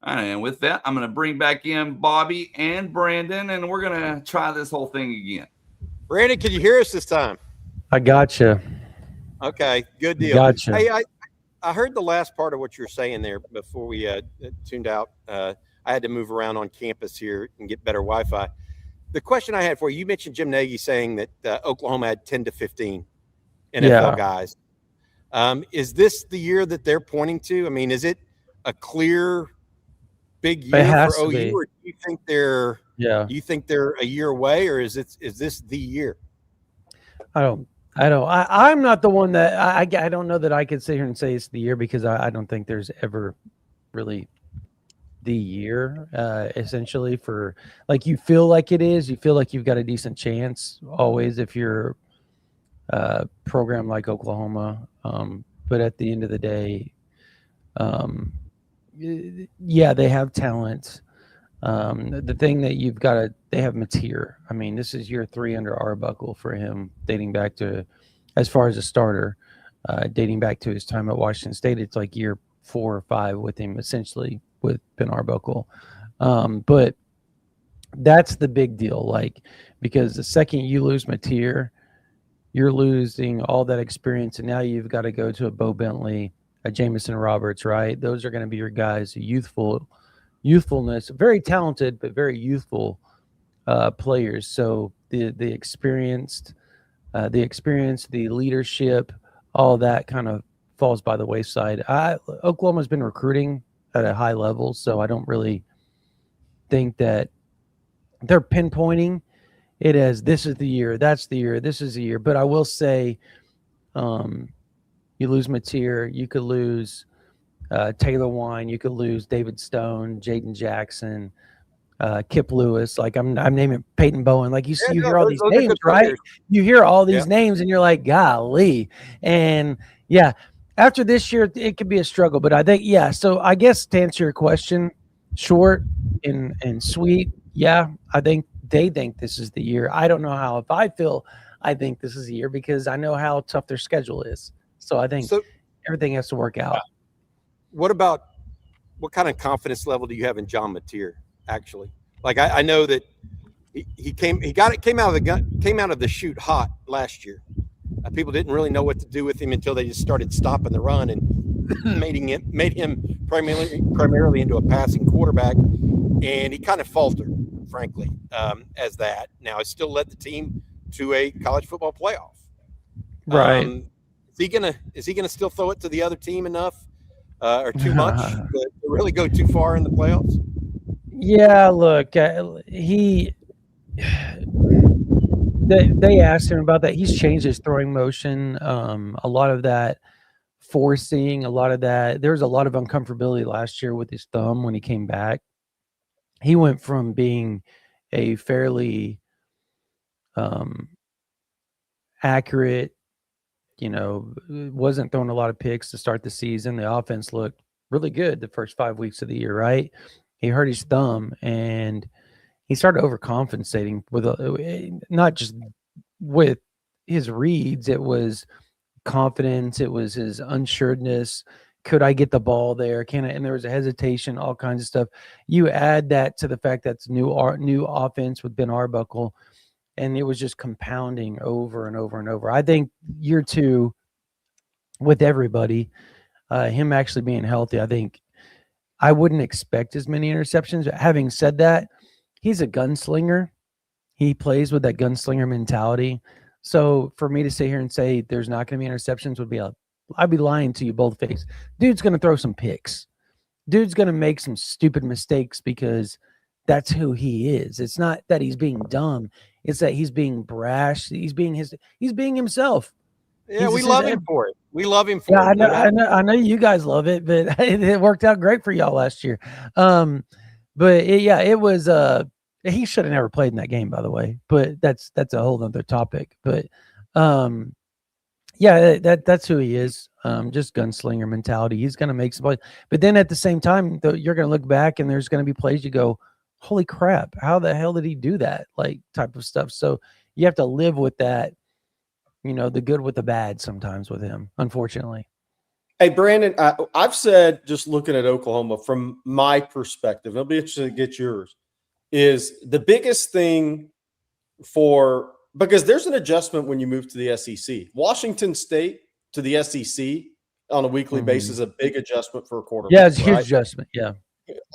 Speaker 1: And with that, I'm going to bring back in Bobby and Brandon, and we're going to try this whole thing again.
Speaker 2: Brandon, can you hear us this time?
Speaker 4: I gotcha.
Speaker 2: Okay, good deal.
Speaker 4: Gotcha.
Speaker 2: Hey, I heard the last part of what you were saying there before we tuned out. I had to move around on campus here and get better Wi-Fi. The question I had for you mentioned Jim Nagy saying that Oklahoma had 10 to 15 NFL guys. Is this the year that they're pointing to? I mean, is it a clear big year for OU, or do you think they're a year away, or is this the year?
Speaker 4: I'm not the one that I don't know that I could sit here and say it's the year, because I don't think there's ever really the year, essentially, for like, you feel like it is, you feel like you've got a decent chance always if you're a program like Oklahoma. But at the end of the day, yeah, they have talent. The thing that they have Mateer. I mean, this is year 3 under Arbuckle for him, dating back to, as far as a starter, dating back to his time at Washington State. It's like year 4 or 5 with him, essentially, with Ben Arbuckle. But that's the big deal, like, because the second you lose Mateer, you're losing all that experience, and now you've got to go to a Bo Bentley, a Jamison Roberts, right? Those are going to be your guys, youthfulness, very talented but very youthful players. So the experience, the leadership, all that kind of falls by the wayside. Oklahoma's been recruiting at a high level, so I don't really think that they're pinpointing it as this is the year, that's the year, this is the year. But I will say, you lose Mateer, you could lose Taylor Wine, you could lose David Stone, Jaden Jackson, Kip Lewis. Like, I'm naming Peyton Bowen. Like, you hear all these names, right? You hear all these names, and you're like, golly. And yeah, after this year, it could be a struggle. But I think, yeah. So I guess to answer your question, short and sweet, yeah, I think they think this is the year. I don't know how. If I feel, I think this is the year, because I know how tough their schedule is. So I think everything has to work out.
Speaker 2: What kind of confidence level do you have in John Mateer? Actually, like, I know that he came out of the chute hot last year. People didn't really know what to do with him until they just started stopping the run and made him primarily into a passing quarterback, and he kind of faltered, frankly, as that. Now, he still led the team to a college football playoff.
Speaker 4: Right.
Speaker 2: Is he gonna still throw it to the other team enough, or too much to really go too far in the playoffs?
Speaker 4: Yeah, look, they asked him about that. He's changed his throwing motion. A lot of that forcing, a lot of that. There was a lot of uncomfortability last year with his thumb when he came back. He went from being a fairly accurate, wasn't throwing a lot of picks to start the season. The offense looked really good the first 5 weeks of the year, right? He hurt his thumb, and he started overcompensating with not just with his reads. It was confidence. It was his unsureness. Could I get the ball there? Can I? And there was a hesitation, all kinds of stuff. You add that to the fact that's new offense with Ben Arbuckle, and it was just compounding over and over and over. I think year 2 with everybody, him actually being healthy, I think I wouldn't expect as many interceptions. Having said that, he's a gunslinger. He plays with that gunslinger mentality. So for me to sit here and say there's not going to be interceptions I'd be lying to you both face. Dude's going to throw some picks. Dude's going to make some stupid mistakes, because that's who he is. It's not that he's being dumb. It's that he's being brash. He's being himself.
Speaker 2: Yeah, we love him for it. We love him for it.
Speaker 4: I know you guys love it, but it worked out great for y'all last year. It was he should have never played in that game, by the way. But that's a whole other topic. But that's who he is. Just gunslinger mentality. He's going to make some plays, but then at the same time, you're going to look back and there's going to be plays you go, holy crap, how the hell did he do that? Like, type of stuff. So you have to live with that, the good with the bad sometimes with him, unfortunately.
Speaker 3: Hey, Brandon, I've said, just looking at Oklahoma from my perspective, it'll be interesting to get yours, is the biggest thing because there's an adjustment when you move to the SEC. Washington State to the SEC on a weekly basis is a big adjustment for a quarterback.
Speaker 4: Yeah, it's a huge adjustment. Yeah.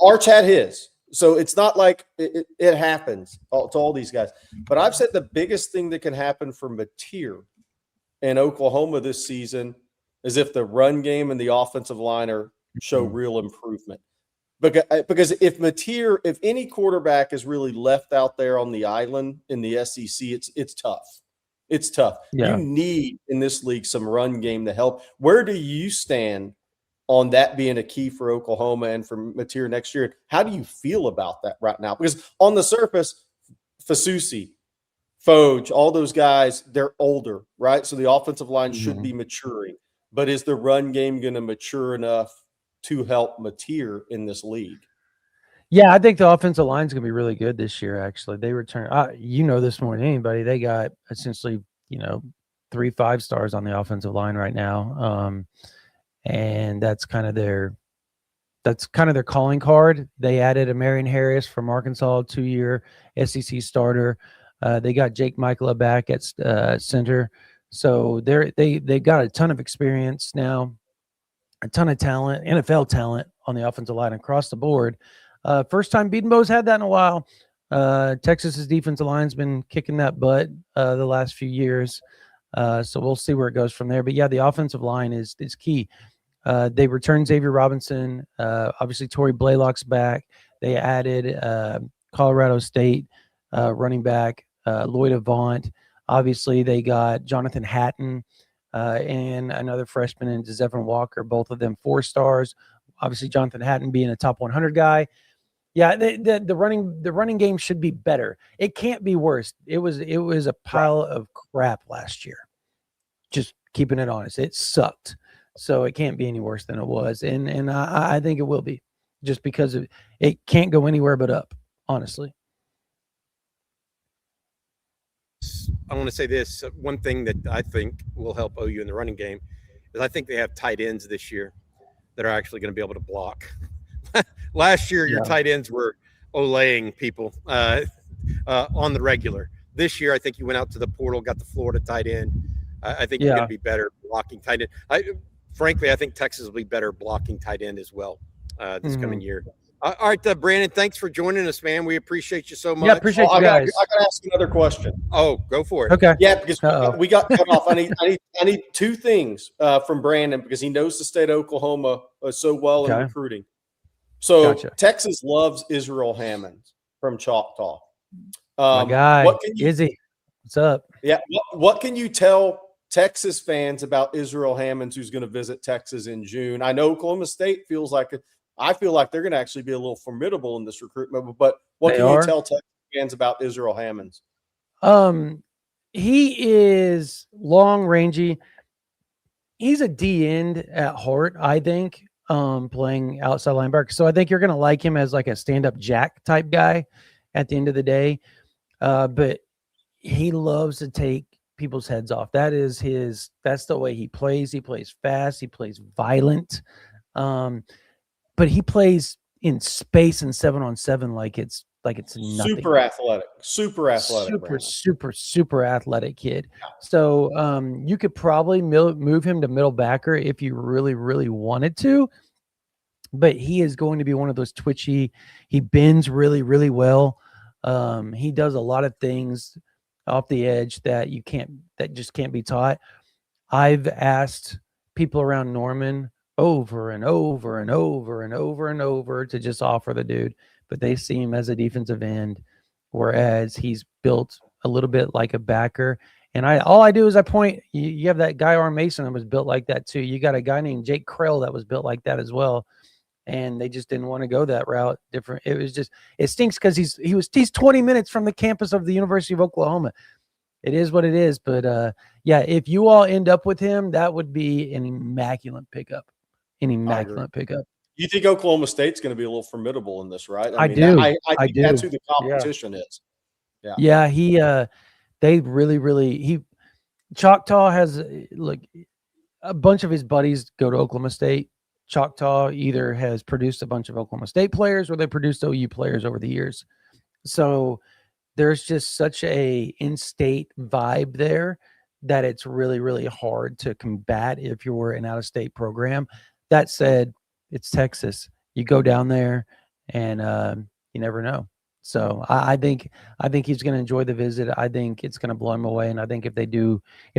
Speaker 3: Arch had his. So it's not like it happens to all these guys. But I've said the biggest thing that can happen for Mateer in Oklahoma this season is if the run game and the offensive line show real improvement. Because if any quarterback is really left out there on the island in the SEC, it's tough. It's tough.
Speaker 4: Yeah.
Speaker 3: You need in this league some run game to help. Where do you stand on that being a key for Oklahoma and for Mateer next year? How do you feel about that right now? Because on the surface, Fasusi, Foge, all those guys, they're older, right? So the offensive line should be maturing. But is the run game going to mature enough to help Mateer in this league?
Speaker 4: Yeah, I think the offensive line is going to be really good this year, actually. They return, this more than anybody. They got essentially, 3 5-stars on the offensive line right now. And that's kind of their calling card. They added a Marion Harris from Arkansas, 2-year SEC starter. They got Jake Michaela back at center. So they got a ton of experience now, a ton of talent, NFL talent on the offensive line across the board. First time Beatonbo's had that in a while. Texas's defensive line's been kicking that butt the last few years. So we'll see where it goes from there. But yeah, the offensive line is key. They returned Xavier Robinson. Obviously, Torrey Blaylock's back. They added Colorado State running back Lloyd Avant. Obviously, they got Jonathan Hatton and another freshman in Zevon Walker, both of them 4-stars. Obviously, Jonathan Hatton being a top 100 guy. Yeah, the running game should be better. It can't be worse. It was a pile of crap last year. Just keeping it honest, it sucked. So it can't be any worse than it was, and I think it will be, just because it can't go anywhere but up. Honestly,
Speaker 2: I want to say this. One thing that I think will help OU in the running game is I think they have tight ends this year that are actually going to be able to block. Last year, your tight ends were olaying people on the regular. This year, I think you went out to the portal, got the Florida tight end. I think you're going to be better blocking tight end. Frankly, I think Texas will be better blocking tight end as well this coming year. All right, Brandon, thanks for joining us, man. We appreciate you so much.
Speaker 4: Yeah, appreciate you guys.
Speaker 3: I got to ask another question.
Speaker 2: Oh, go for it.
Speaker 4: Okay.
Speaker 3: Yeah, because we got cut off. I need 2 things from Brandon, because he knows the state of Oklahoma so well in recruiting. So Texas loves Israel Hammond from Choctaw.
Speaker 4: My guy, Izzy, what's up?
Speaker 3: Yeah, what can you tell Texas fans about Israel Hammonds, who's going to visit Texas in June? I know Oklahoma State I feel like they're going to actually be a little formidable in this recruitment, but what can you tell Texas fans about Israel Hammonds?
Speaker 4: He is long rangey. He's a D end at heart, I think, playing outside linebacker. So I think you're going to like him as like a stand-up jack type guy at the end of the day. But he loves to take people's heads off. That's the way he plays. He plays fast. He plays violent. But he plays in space and 7-on-7 like it's nothing.
Speaker 3: Super athletic, super
Speaker 4: athletic kid. So you could probably move him to middle backer if you really, really wanted to. But he is going to be one of those twitchy. He bends really, really well. He does a lot of things off the edge that just can't be taught. I've asked people around Norman over and over and over and over and over to just offer the dude, but they see him as a defensive end, whereas he's built a little bit like a backer. And all I do is I point. You have that guy Arm Mason that was built like that too. You got a guy named Jake Krell that was built like that as well, and they just didn't want to go that route. It stinks because he's 20 minutes from the campus of the University of Oklahoma. It is what it is, but yeah, if you all end up with him, that would be an immaculate pickup. You
Speaker 3: think Oklahoma State's going to be a little formidable in this, right?
Speaker 4: I do.
Speaker 3: I think that's who the competition is.
Speaker 4: Yeah. They really, Choctaw has a bunch of his buddies go to Oklahoma State. Choctaw either has produced a bunch of Oklahoma State players or they produced OU players over the years. So there's just such a in-state vibe there that it's really, really hard to combat if you were an out-of-state program. That said, it's Texas. You go down there and you never know. So I think he's going to enjoy the visit. I think it's going to blow him away. And I think if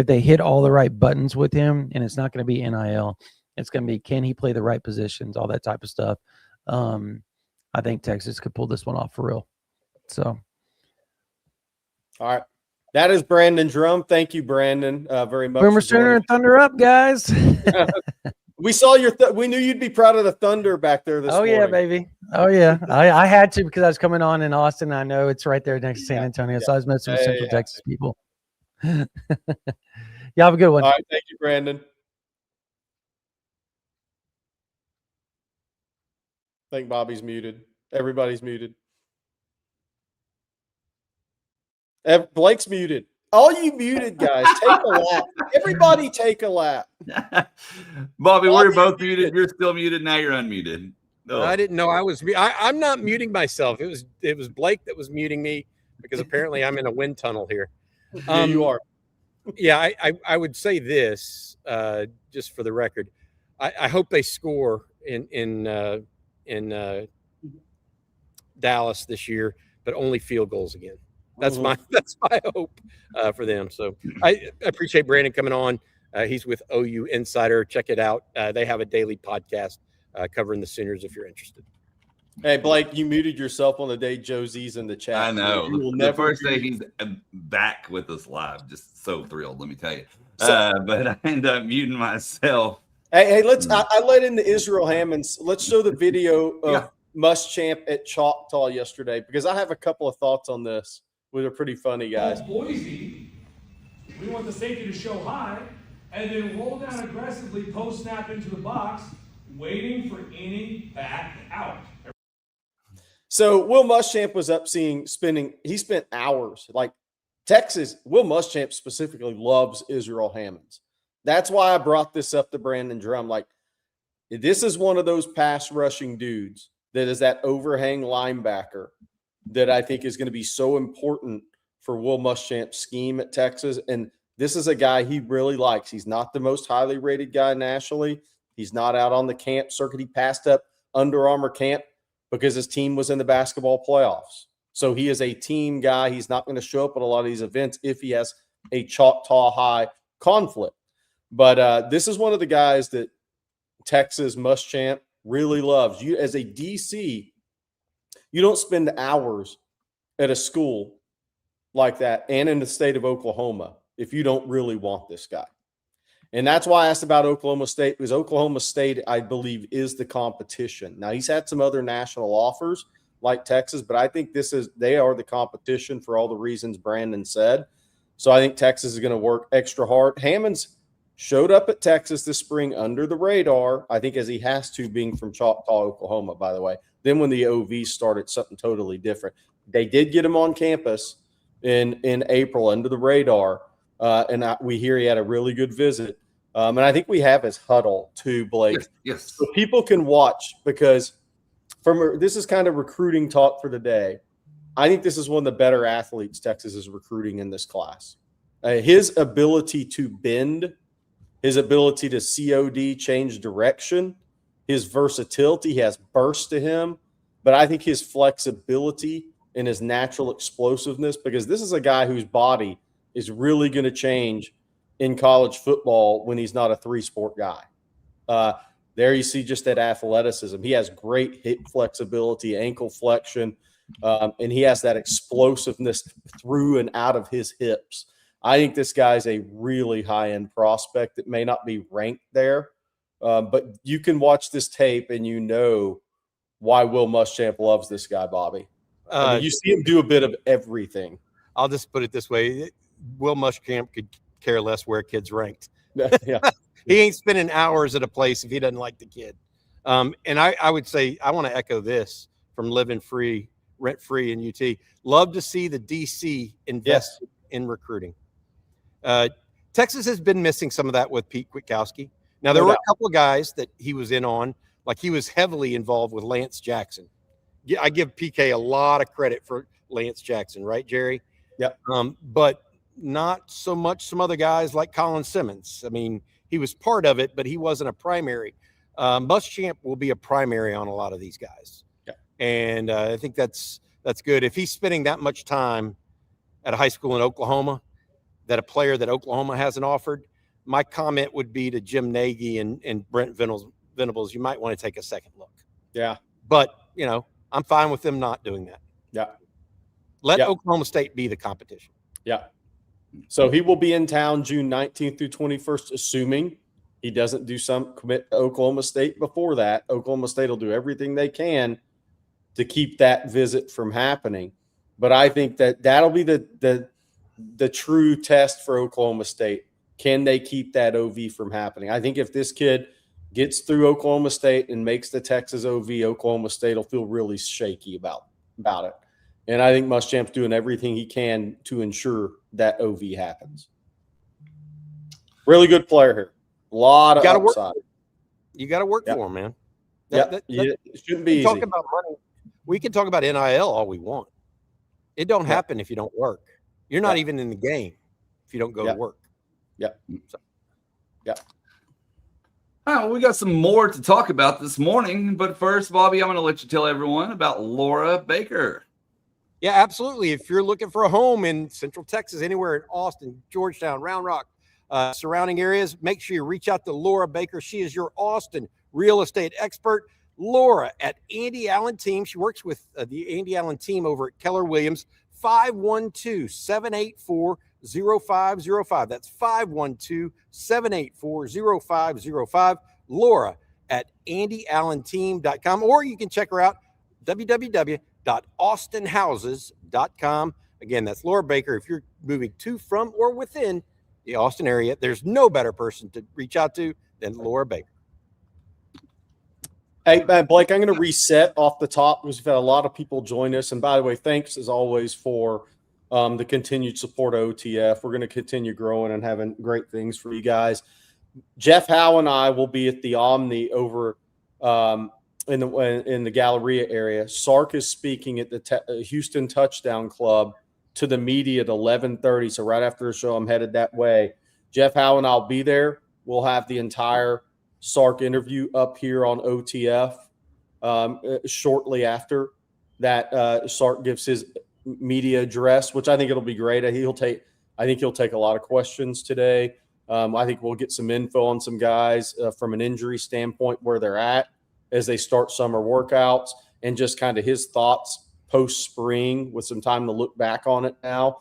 Speaker 4: they hit all the right buttons with him, and it's not going to be NIL, it's going to be, can he play the right positions, all that type of stuff. I think Texas could pull this one off for real. So.
Speaker 3: All right. That is Brandon Drum. Thank you, Brandon, very much.
Speaker 4: Boomer Sooner and Thunder up, guys.
Speaker 3: We saw we knew you'd be proud of the Thunder back there this morning.
Speaker 4: Yeah, baby. Oh, yeah. I had to because I was coming on in Austin. I know it's right there next to San Antonio. So I was messing with Central Texas people. Y'all have a good one.
Speaker 3: All right. Thank you, Brandon. I think Bobby's muted. Everybody's muted. Blake's muted. All you muted guys, take a lap. Everybody take a lap.
Speaker 1: Bobby, we're both muted. You're still muted. Now you're unmuted.
Speaker 2: Oh. I didn't know I was. I'm not muting myself. It was Blake that was muting me because apparently I'm in a wind tunnel here.
Speaker 3: Yeah, you are.
Speaker 2: Yeah, I would say this just for the record. I hope they score in Dallas this year, but only field goals again. That's my hope for them. So I appreciate Brandon coming on. He's with OU Insider. Check it out. They have a daily podcast covering the Sooners if you're interested.
Speaker 3: Hey, Blake, you muted yourself on the day Josie's in the chat.
Speaker 1: I know. The first day he's back with us live. Just so thrilled, let me tell you. But I end up muting myself.
Speaker 3: Hey, let's. I let in the Israel Hammonds. Let's show the video of Muschamp at Choctaw yesterday because I have a couple of thoughts on this. They're pretty funny, guys.
Speaker 5: Boise, we want the safety to show high and then roll down aggressively, post snap into the box, waiting for any back out.
Speaker 3: So Will Muschamp was up spending. He spent hours. Like Texas, Will Muschamp specifically loves Israel Hammonds. That's why I brought this up to Brandon Drum. Like, this is one of those pass rushing dudes that is that overhang linebacker that I think is going to be so important for Will Muschamp's scheme at Texas. And this is a guy he really likes. He's not the most highly rated guy nationally. He's not out on the camp circuit. He passed up Under Armour camp because his team was in the basketball playoffs. So he is a team guy. He's not going to show up at a lot of these events if he has a Choctaw High conflict. But this is one of the guys that Texas Muschamp really loves. You as a DC, you don't spend hours at a school like that and in the state of Oklahoma if you don't really want this guy. And that's why I asked about Oklahoma State, because Oklahoma State, I believe, is the competition. Now, he's had some other national offers like Texas, but I think they are the competition for all the reasons Brandon said. So I think Texas is going to work extra hard. Hammonds showed up at Texas this spring under the radar, I think, as he has to, being from Choctaw, Oklahoma, by the way. Then when the OV started, something totally different. They did get him on campus in April under the radar, and we hear he had a really good visit. And I think we have his huddle too, Blake.
Speaker 1: Yes.
Speaker 3: So people can watch, because this is kind of recruiting talk for the day. I think this is one of the better athletes Texas is recruiting in this class. His ability to bend, his ability to COD, change direction, his versatility, he has burst to him, but I think his flexibility and his natural explosiveness, because this is a guy whose body is really going to change in college football when he's not a three-sport guy. There you see just that athleticism. He has great hip flexibility, ankle flexion, and he has that explosiveness through and out of his hips. I think this guy's a really high-end prospect that may not be ranked there, but you can watch this tape and you know why Will Muschamp loves this guy, Bobby. I mean, you see him do a bit of everything.
Speaker 2: I'll just put it this way. Will Muschamp could care less where a kid's ranked.
Speaker 3: Yeah.
Speaker 2: He ain't spending hours at a place if he doesn't like the kid. And I would say, I want to echo this from living free, rent-free in UT. Love to see the DC invest in recruiting. Texas has been missing some of that with Pete Kwiatkowski. Now, there were a couple of guys that he was in on, like he was heavily involved with Lance Jackson. I give PK a lot of credit for Lance Jackson, right, Jerry?
Speaker 3: Yep.
Speaker 2: But not so much some other guys like Colin Simmons. I mean, he was part of it, but he wasn't a primary. Muschamp will be a primary on a lot of these guys.
Speaker 3: Yeah.
Speaker 2: And I think that's good. If he's spending that much time at a high school in Oklahoma, that a player that Oklahoma hasn't offered, my comment would be to Jim Nagy and Brent Venables, you might want to take a second look.
Speaker 3: Yeah.
Speaker 2: But, I'm fine with them not doing that.
Speaker 3: Yeah.
Speaker 2: Let Oklahoma State be the competition.
Speaker 3: Yeah. So he will be in town June 19th through 21st, assuming he doesn't do some commit to Oklahoma State before that. Oklahoma State will do everything they can to keep that visit from happening. But I think that'll be the true test for Oklahoma State. Can they keep that OV from happening? I think if this kid gets through Oklahoma State and makes the Texas OV, Oklahoma State will feel really shaky about it. And I think Muschamp's doing everything he can to ensure that OV happens. Really good player here. A lot of upside.
Speaker 2: You got to work for him, man.
Speaker 3: It shouldn't be easy.
Speaker 2: Talk about money. We can talk about NIL all we want. It don't happen if you don't work. You're not even in the game if you don't go to work.
Speaker 3: Yeah.
Speaker 2: So.
Speaker 3: Yeah.
Speaker 1: All right, well, we got some more to talk about this morning. But first, Bobby, I'm going to let you tell everyone about Laura Baker.
Speaker 2: Yeah, absolutely. If you're looking for a home in Central Texas, anywhere in Austin, Georgetown, Round Rock, surrounding areas, make sure you reach out to Laura Baker. She is your Austin real estate expert. Laura at Andy Allen Team. She works with the Andy Allen team over at Keller Williams. 512-784-0505. That's 512-784-0505. Laura at andyallenteam.com, or you can check her out, www.austinhouses.com. Again, that's Laura Baker. If you're moving to, from, or within the Austin area, there's no better person to reach out to than Laura Baker.
Speaker 3: Hey, Blake, I'm going to reset off the top because we've had a lot of people join us. And by the way, thanks as always for the continued support of OTF. We're going to continue growing and having great things for you guys. Jeff Howe and I will be at the Omni over in the Galleria area. Sark is speaking at the Houston Touchdown Club to the media at 11:30. So right after the show, I'm headed that way. Jeff Howe and I'll be there. We'll have the entire Sark interview up here on OTF shortly after that. Sark gives his media address, which I think it'll be great. I think he'll take a lot of questions today. I think we'll get some info on some guys from an injury standpoint, where they're at as they start summer workouts, and just kind of his thoughts post spring with some time to look back on it now.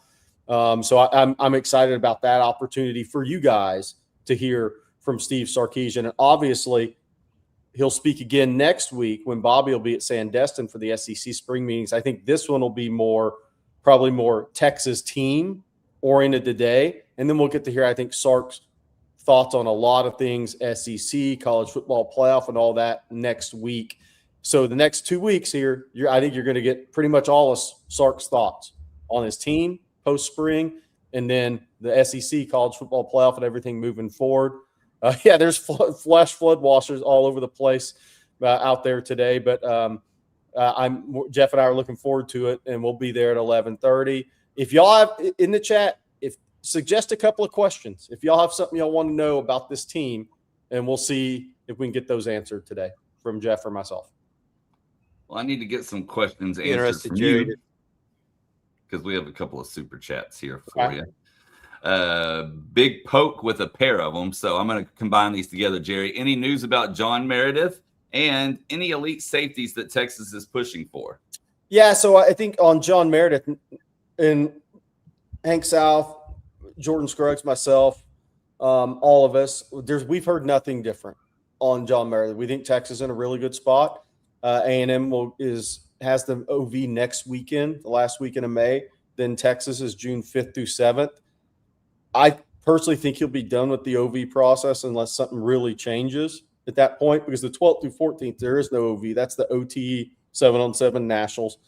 Speaker 3: So I'm excited about that opportunity for you guys to hear from Steve Sarkisian. And obviously he'll speak again next week when Bobby will be at Sandestin for the SEC spring meetings. I think this one will be probably more Texas team oriented today. And then we'll get to hear, I think, Sark's thoughts on a lot of things, SEC, college football playoff, and all that next week. So the next 2 weeks here, I think you're going to get pretty much all of Sark's thoughts on his team post-spring, and then the SEC, college football playoff, and everything moving forward. There's flash flood washers all over the place out there today, but Jeff and I are looking forward to it, and we'll be there at 11:30. If y'all have in the chat, suggest a couple of questions. If y'all have something y'all want to know about this team, and we'll see if we can get those answered today from Jeff or myself.
Speaker 1: Well, I need to get some questions answered from you because we have a couple of super chats here for you. Big Poke with a pair of them. So I'm going to combine these together, Jerry. Any news about John Meredith and any elite safeties that Texas is pushing for?
Speaker 3: Yeah, so I think on John Meredith and Hank South, Jordan Scruggs, myself, all of us, we've heard nothing different on John Meredith. We think Texas is in a really good spot. A&M has the OV next weekend, the last weekend of May. Then Texas is June 5th through 7th. I personally think he'll be done with the OV process unless something really changes at that point, because the 12th through 14th, there is no OV. That's the OTE 7-on-7 Nationals.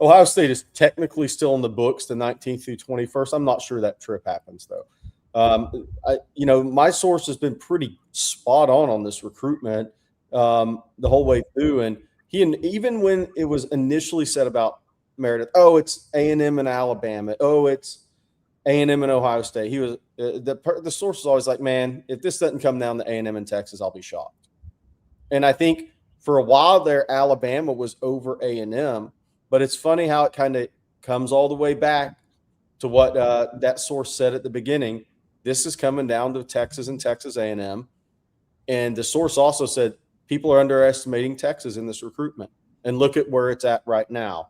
Speaker 3: Ohio State is technically still in the books, the 19th through 21st. I'm not sure that trip happens, though. My source has been pretty spot on this recruitment the whole way through. And even when it was initially said about Meredith, oh, it's A&M and Alabama, oh, it's A&M and Ohio State. He was the source is always like, man, if this doesn't come down to A&M and Texas, I'll be shocked. And I think for a while there, Alabama was over A&M, but it's funny how it kind of comes all the way back to what that source said at the beginning. This is coming down to Texas and Texas A&M. And the source also said people are underestimating Texas in this recruitment. And look at where it's at right now.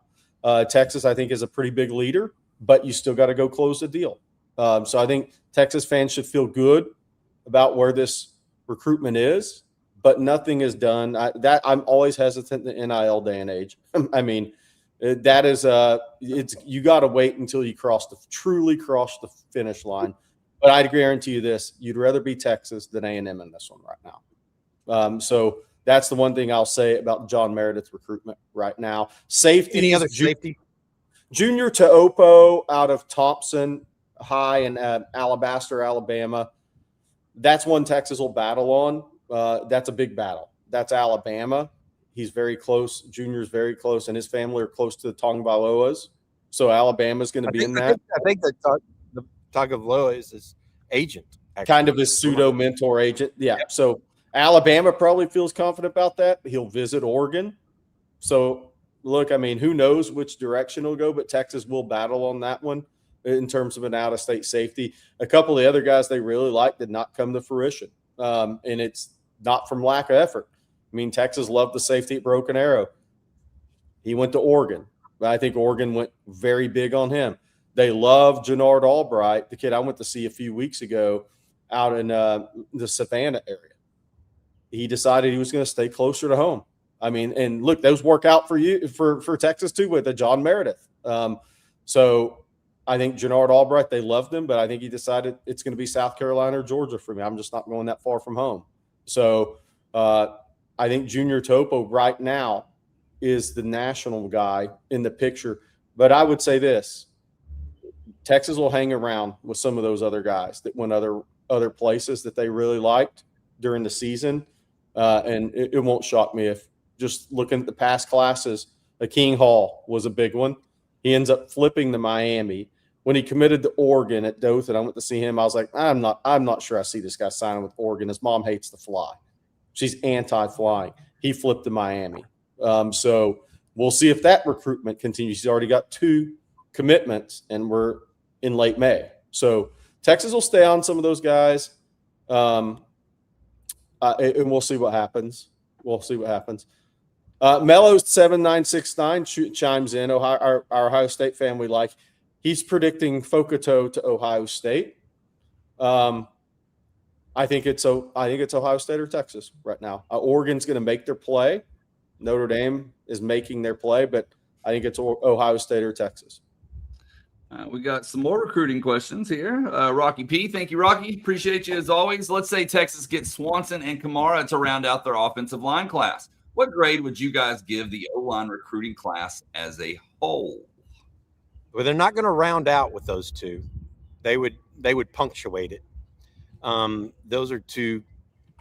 Speaker 3: Texas, I think, is a pretty big leader, but you still got to go close the deal. So I think Texas fans should feel good about where this recruitment is, but nothing is done. I'm always hesitant in the NIL day and age. I mean, that is you got to wait until you truly cross the finish line. But I guarantee you this: you'd rather be Texas than A&M in this one right now. So that's the one thing I'll say about John Meredith recruitment right now. Safety.
Speaker 2: Any other safety?
Speaker 3: Junior To'opo out of Thompson High in Alabaster, Alabama. That's one Texas will battle on. That's a big battle. That's Alabama. He's very close. Junior's very close, and his family are close to the Tagovailoas. So Alabama's going to be in that.
Speaker 2: I think that the Tagovailoa is his agent. Actually.
Speaker 3: Kind of his pseudo mentor agent. Yeah. Yep. So Alabama probably feels confident about that. He'll visit Oregon. So look, I mean, who knows which direction he'll go, but Texas will battle on that one in terms of an out-of-state safety. A couple of the other guys they really liked did not come to fruition, and it's not from lack of effort. I mean, Texas loved the safety at Broken Arrow. He went to Oregon. I think Oregon went very big on him. They love Jannard Albright, the kid I went to see a few weeks ago out in the Savannah area. He decided he was going to stay closer to home. I mean, and look, those work out for Texas too with John Meredith. So I think Jannard Albright, they loved him, but I think he decided it's going to be South Carolina or Georgia for me. I'm just not going that far from home. So I think Junior Topo right now is the national guy in the picture. But I would say this: Texas will hang around with some of those other guys that went other places that they really liked during the season. And it won't shock me if, just looking at the past classes, King Hall was a big one. He ends up flipping to Miami. When he committed to Oregon at Dothan, I went to see him. I was like, I'm not sure I see this guy signing with Oregon. His mom hates to fly. She's anti-flying. He flipped to Miami. So we'll see if that recruitment continues. He's already got 2 commitments, and we're in late May. So Texas will stay on some of those guys, and we'll see what happens. Mello's 7969 chimes in. Our Ohio State fan we like. He's predicting Fokoto to Ohio State. I think it's Ohio State or Texas right now. Oregon's going to make their play. Notre Dame is making their play, but I think it's Ohio State or Texas.
Speaker 1: We got some more recruiting questions here. Rocky P. Thank you, Rocky. Appreciate you as always. Let's say Texas gets Swanson and Kamara to round out their offensive line class. What grade would you guys give the O-line recruiting class as a whole?
Speaker 2: Well, they're not going to round out with those 2. They would punctuate it. Those are 2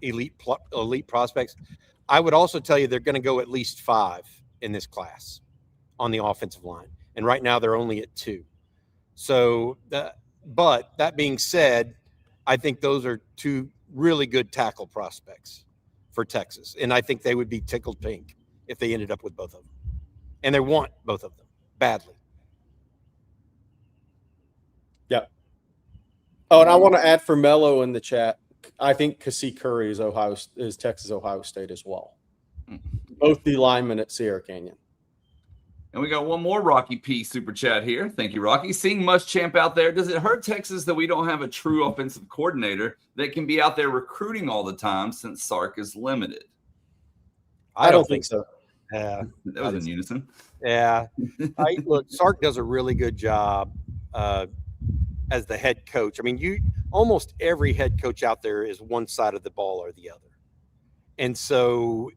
Speaker 2: elite prospects. I would also tell you they're going to go at least 5 in this class on the offensive line. And right now they're only at 2. So, but that being said, I think those are 2 really good tackle prospects for Texas. And I think they would be tickled pink if they ended up with both of them. And they want both of them badly.
Speaker 3: Yeah. Oh, and I want to add for Mello in the chat, I think Kasey Curry is Texas Ohio State as well. Both the linemen at Sierra Canyon.
Speaker 1: And we got one more Rocky P super chat here. Thank you, Rocky. Seeing Muschamp out there, does it hurt Texas that we don't have a true offensive coordinator that can be out there recruiting all the time since Sark is limited?
Speaker 3: I don't think so.
Speaker 1: Yeah, that was in unison.
Speaker 2: Yeah. Look, Sark does a really good job as the head coach. I mean, almost every head coach out there is one side of the ball or the other. And so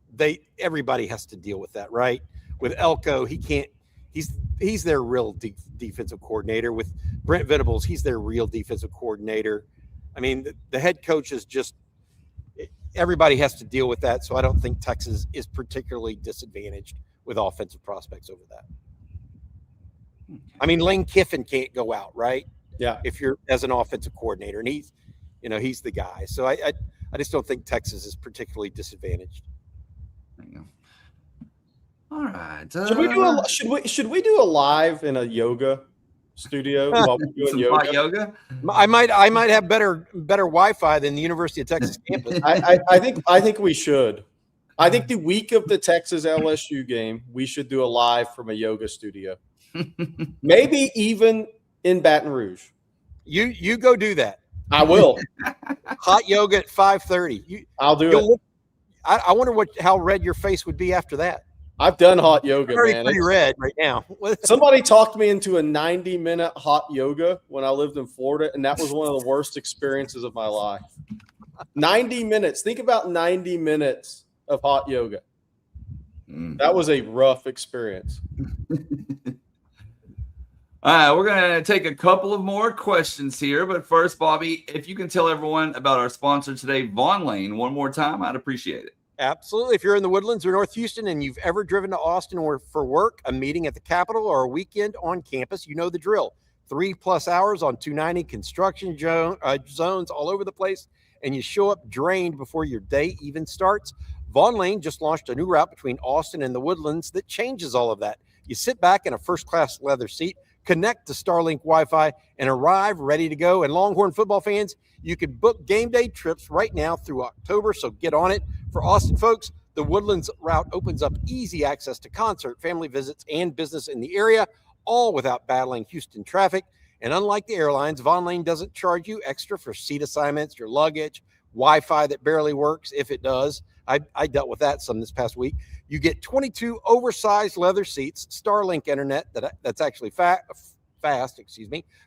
Speaker 2: everybody has to deal with that, right? With Elko, he's their real defensive coordinator. With Brent Venables, he's their real defensive coordinator. I mean, the head coach is just everybody has to deal with that. So I don't think Texas is particularly disadvantaged with offensive prospects over that. I mean, Lane Kiffin can't go out, right?
Speaker 3: Yeah.
Speaker 2: If you're as an offensive coordinator, and he's the guy. So I just don't think Texas is particularly disadvantaged.
Speaker 1: There you go. All right.
Speaker 3: Should we do a live in a yoga studio while we're doing
Speaker 1: Some
Speaker 3: yoga?
Speaker 1: hot yoga?
Speaker 2: I might have better Wi-Fi than the University of Texas campus.
Speaker 3: I think we should. I think the week of the Texas LSU game, we should do a live from a yoga studio. Maybe even in Baton Rouge.
Speaker 2: You go do that.
Speaker 3: I will.
Speaker 2: Hot yoga at 5:30.
Speaker 3: I'll do it.
Speaker 2: I wonder how red your face would be after that.
Speaker 3: I've done hot yoga, man.
Speaker 2: Pretty red right now.
Speaker 3: Somebody talked me into a 90-minute hot yoga when I lived in Florida, and that was one of the worst experiences of my life. 90 minutes. Think about 90 minutes of hot yoga. That was a rough experience.
Speaker 1: All right, we're going to take a couple of more questions here. But first, Bobby, if you can tell everyone about our sponsor today, Vaughn Lane, one more time, I'd appreciate it.
Speaker 2: Absolutely. If you're in the Woodlands or North Houston and you've ever driven to Austin or for work, a meeting at the Capitol, or a weekend on campus, you know the drill. 3+ hours on 290 construction zones all over the place, and you show up drained before your day even starts. Vaughn Lane just launched a new route between Austin and the Woodlands that changes all of that. You sit back in a first-class leather seat, connect to Starlink Wi-Fi, and arrive ready to go. And Longhorn football fans, you can book game day trips right now through October, so get on it. For Austin folks, the Woodlands route opens up easy access to concert, family visits, and business in the area, all without battling Houston traffic. And unlike the airlines, Vaughn Lane doesn't charge you extra for seat assignments, your luggage, Wi-Fi that barely works, if it does. I dealt with that some this past week. You get 22 oversized leather seats, Starlink internet that's actually fast,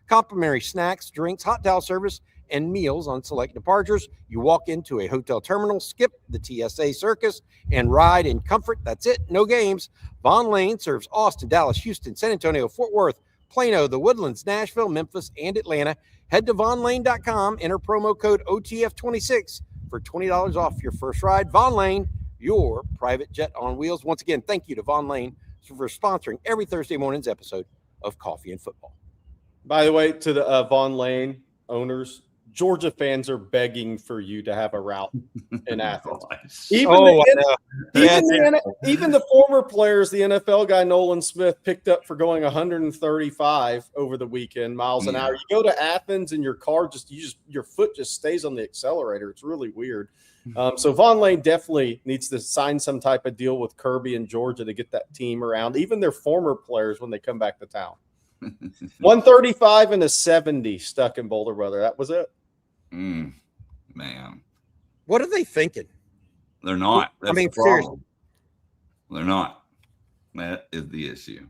Speaker 2: complimentary snacks, drinks, hot towel service, and meals on select departures. You walk into a hotel terminal, skip the TSA circus, and ride in comfort. That's it. No games. Vaughn Lane serves Austin, Dallas, Houston, San Antonio, Fort Worth, Plano, the Woodlands, Nashville, Memphis, and Atlanta. Head to VaughnLane.com, enter promo code OTF26 for $20 off your first ride. Vaughn Lane, your private jet on wheels. Once again, thank you to Vaughn Lane for sponsoring every Thursday morning's episode of Coffee and Football.
Speaker 3: By the way, to the Vaughn Lane owners, Georgia fans are begging for you to have a route in Athens. Even the former players, the NFL guy Nolan Smith picked up for going 135 over the weekend miles an hour. You go to Athens and your car your foot just stays on the accelerator. It's really weird. So Vaughn Lane definitely needs to sign some type of deal with Kirby and Georgia to get that team around, even their former players when they come back to town. 135 and a 70 stuck in Boulder, brother. That was it.
Speaker 1: Man,
Speaker 2: what are they thinking?
Speaker 1: They're not. That's the problem. Seriously. They're not. That is the issue.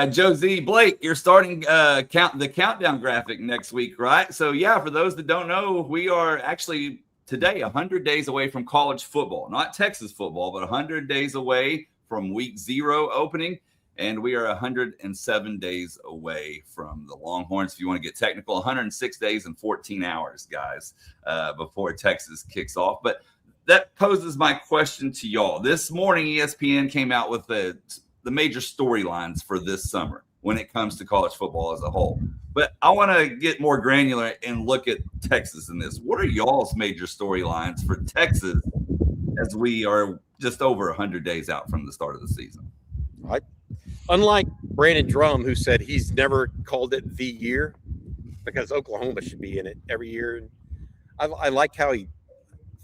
Speaker 1: Josie Blake, you're starting the countdown graphic next week, right? So yeah, for those that don't know, we are actually today 100 days away from college football, not Texas football, but 100 days away from week 0 opening. And we are 107 days away from the Longhorns. If you want to get technical, 106 days and 14 hours, guys, before Texas kicks off. But that poses my question to y'all. This morning, ESPN came out with the major storylines for this summer when it comes to college football as a whole. But I want to get more granular and look at Texas in this. What are y'all's major storylines for Texas as we are just over 100 days out from the start of the season?
Speaker 2: Right. Unlike Brandon Drum, who said he's never called it the year because Oklahoma should be in it every year. I like how he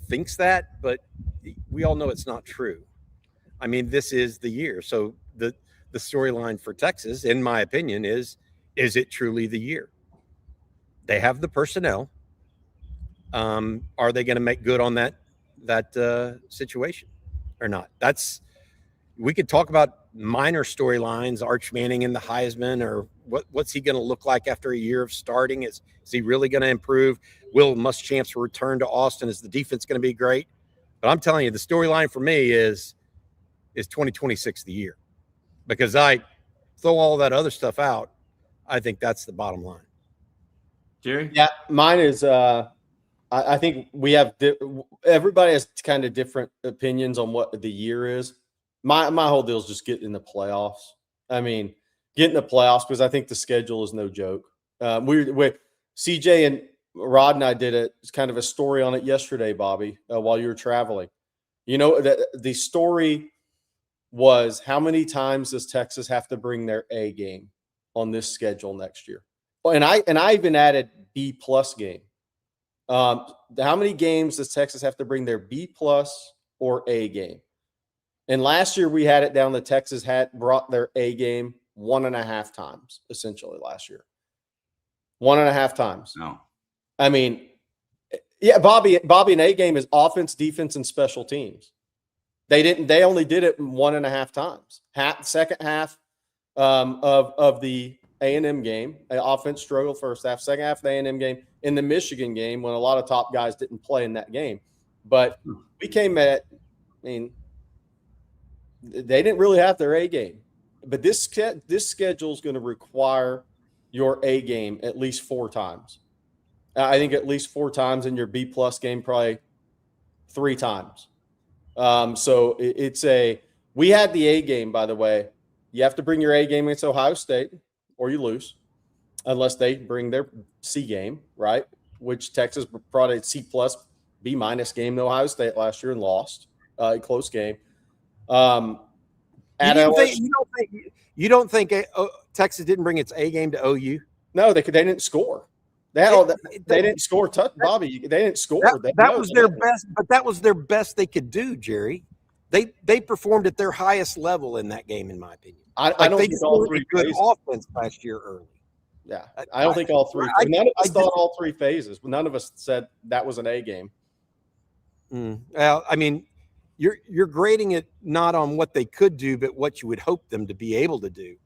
Speaker 2: thinks that, but we all know it's not true. I mean, this is the year. So the storyline for Texas, in my opinion, is it truly the year? They have the personnel. Are they going to make good on that situation or not? We could talk about minor storylines, Arch Manning and the Heisman, or what's he going to look like after a year of starting? Is he really going to improve? Will Muschamps return to Austin? Is the defense going to be great? But I'm telling you, the storyline for me is 2026 the year, because I throw all that other stuff out. I think that's the bottom line.
Speaker 1: Jerry?
Speaker 3: Yeah, mine is. I think we have everybody has kind of different opinions on what the year is. My whole deal is just get in the playoffs. I mean, get in the playoffs because I think the schedule is no joke. We CJ and Rod and I did kind of a story on it yesterday, Bobby, while you were traveling. You know, the story was how many times does Texas have to bring their A game on this schedule next year? And I even added B plus game. How many games does Texas have to bring their B plus or A game? And last year we had it down that Texas had brought their A game 1.5 times, essentially last year. 1.5 times.
Speaker 1: No.
Speaker 3: I mean, yeah, Bobby, an A game is offense, defense, and special teams. They only did it 1.5 times. Second half of the A&M game, offense struggled first half. Second half of the A&M game, in the Michigan game, when a lot of top guys didn't play in that game. But we came at, I mean, they didn't really have their A game. But this schedule is going to require your A game at least 4 times. I think at least 4 times, in your B plus game, probably 3 times. So we had the A game, by the way. You have to bring your A game against Ohio State or you lose, unless they bring their C game, right? Which Texas brought a C plus, B minus game to Ohio State last year and lost a close game.
Speaker 2: You don't think Texas didn't bring its A game to OU?
Speaker 3: No, they didn't score. They didn't score. Bobby, they didn't score.
Speaker 2: That was their best, but that was their best they could do, Jerry. They performed at their highest level in that game, in my opinion.
Speaker 3: I don't think all three
Speaker 2: good offense last year early.
Speaker 3: Yeah, I don't think all three. None of us thought all 3 phases. None of us said that was an A game.
Speaker 2: Well, I mean, you're grading it not on what they could do, but what you would hope them to be able to do.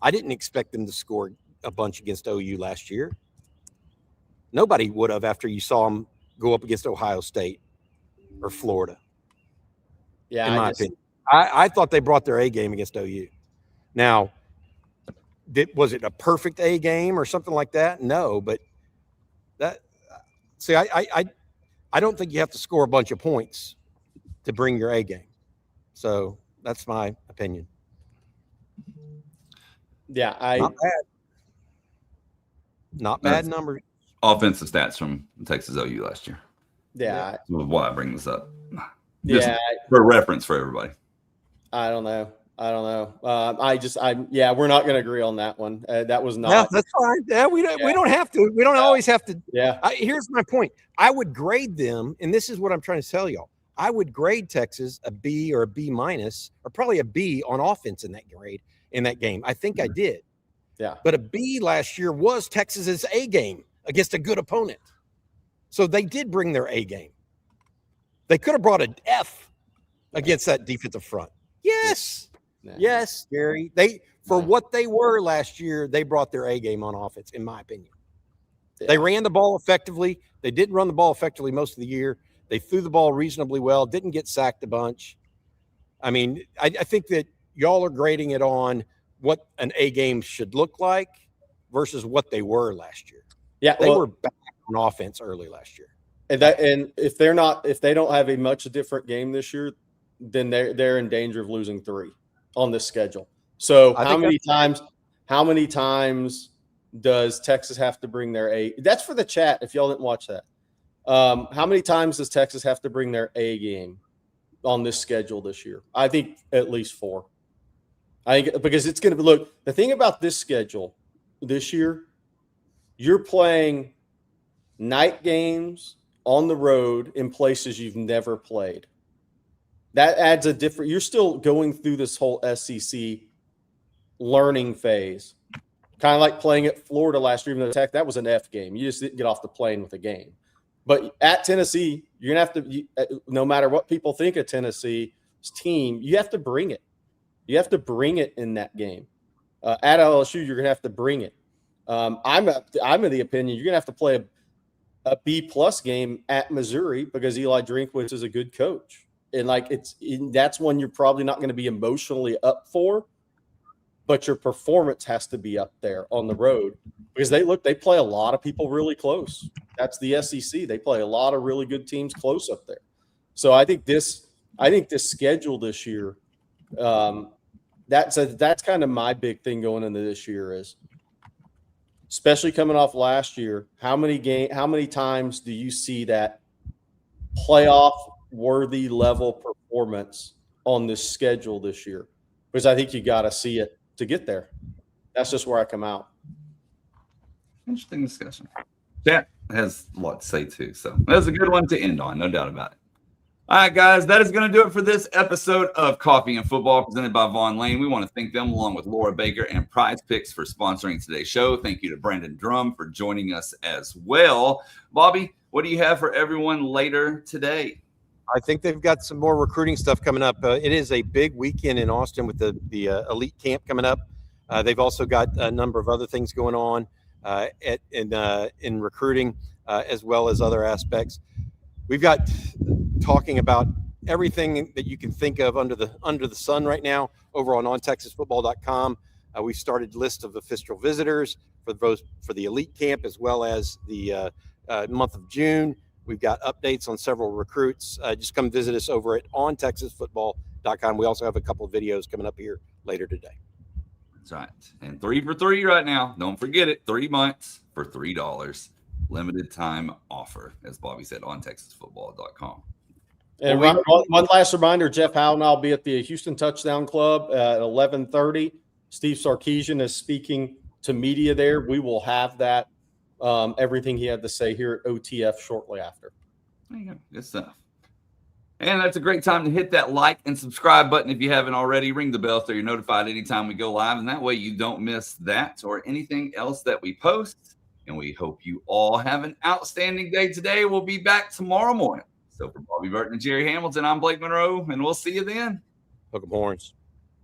Speaker 2: I didn't expect them to score a bunch against OU last year. Nobody would have after you saw them go up against Ohio State or Florida.
Speaker 3: Yeah,
Speaker 2: in my opinion. I thought they brought their A game against OU. Now, was it a perfect A game or something like that? No, but I don't think you have to score a bunch of points to bring your A game. So that's my opinion.
Speaker 3: Yeah,
Speaker 2: not bad numbers.
Speaker 1: Offensive stats from Texas OU last year.
Speaker 3: Yeah.
Speaker 1: That's why I bring this up.
Speaker 3: Yeah.
Speaker 1: For reference for everybody.
Speaker 3: I don't know. we're not going to agree on that one. That was not.
Speaker 2: Yeah, that's fine. Yeah, we don't have to. We don't always have to.
Speaker 3: Yeah.
Speaker 2: Here's my point. I would grade them, and this is what I'm trying to tell y'all. I would grade Texas a B or a B minus, or probably a B on offense in that game. I think I did.
Speaker 3: Yeah.
Speaker 2: But a B last year was Texas's A game against a good opponent. So they did bring their A game. They could have brought an F against that defensive front. Yes. Yes, Gary. What they were last year, they brought their A game on offense, in my opinion. Yeah. They ran the ball effectively. They didn't run the ball effectively most of the year. They threw the ball reasonably well, didn't get sacked a bunch. I mean, I think that y'all are grading it on what an A game should look like versus what they were last year.
Speaker 3: Yeah,
Speaker 2: they were back on offense early last year.
Speaker 3: And if they don't have a much different game this year, then they're in danger of losing 3 on this schedule. So how many times does Texas have to bring their A? That's for the chat. If y'all didn't watch that, how many times does Texas have to bring their A game on this schedule this year? I think at least 4. I think because it's going to look. The thing about this schedule this year, you're playing night games on the road in places you've never played. That adds a different. You're still going through this whole SEC learning phase, kind of like playing at Florida last year. Even though that was an F game, you just didn't get off the plane with a game. But at Tennessee, you're gonna have to. No matter what people think of Tennessee's team, you have to bring it. You have to bring it in that game. At LSU, you're gonna have to bring it. I'm of the opinion you're gonna have to play a B plus game at Missouri because Eli Drinkwitz is a good coach. And that's one you're probably not going to be emotionally up for. but your performance has to be up there on the road because they play a lot of people really close. That's the SEC. They play a lot of really good teams close up there. So I think this schedule this year, that's kind of my big thing going into this year is, especially coming off last year, how many times do you see that playoff worthy level performance on this schedule this year? Because I think you got to see it to get there. That's just where I come out.
Speaker 1: Interesting discussion. Chat has a lot to say too, so that's a good one to end on, no doubt about it. All right, guys, that is going to do it for this episode of Coffee and Football presented by Vaughn Lane. We want to thank them along with Laura Baker and Prize Picks for sponsoring today's show. Thank you to Brandon Drum for joining us as well. Bobby, what do you have for everyone later today?
Speaker 2: I think they've got some more recruiting stuff coming up. It is a big weekend in Austin with the elite camp coming up. They've also got a number of other things going on in recruiting as well as other aspects. We've got talking about everything that you can think of under the sun right now over on ontexasfootball.com. We've started a list of official visitors for the elite camp as well as the month of June. We've got updates on several recruits. Just come visit us over at ontexasfootball.com. We also have a couple of videos coming up here later today.
Speaker 1: That's right. And 3 for 3 right now. Don't forget it. 3 months for $3. Limited time offer, as Bobby said, on texasfootball.com.
Speaker 3: And one last reminder, Jeff Howell and I will be at the Houston Touchdown Club at 11:30. Steve Sarkisian is speaking to media there. We will have that, everything he had to say here at OTF shortly after.
Speaker 1: There you go. Good stuff. And that's a great time to hit that like and subscribe button if you haven't already. Ring the bell so you're notified anytime we go live, and that way you don't miss that or anything else that we post. And we hope you all have an outstanding day today. We'll be back tomorrow morning. So for Bobby Burton and Jerry Hamilton, I'm Blake Monroe, and we'll see you then.
Speaker 2: Hook 'em horns.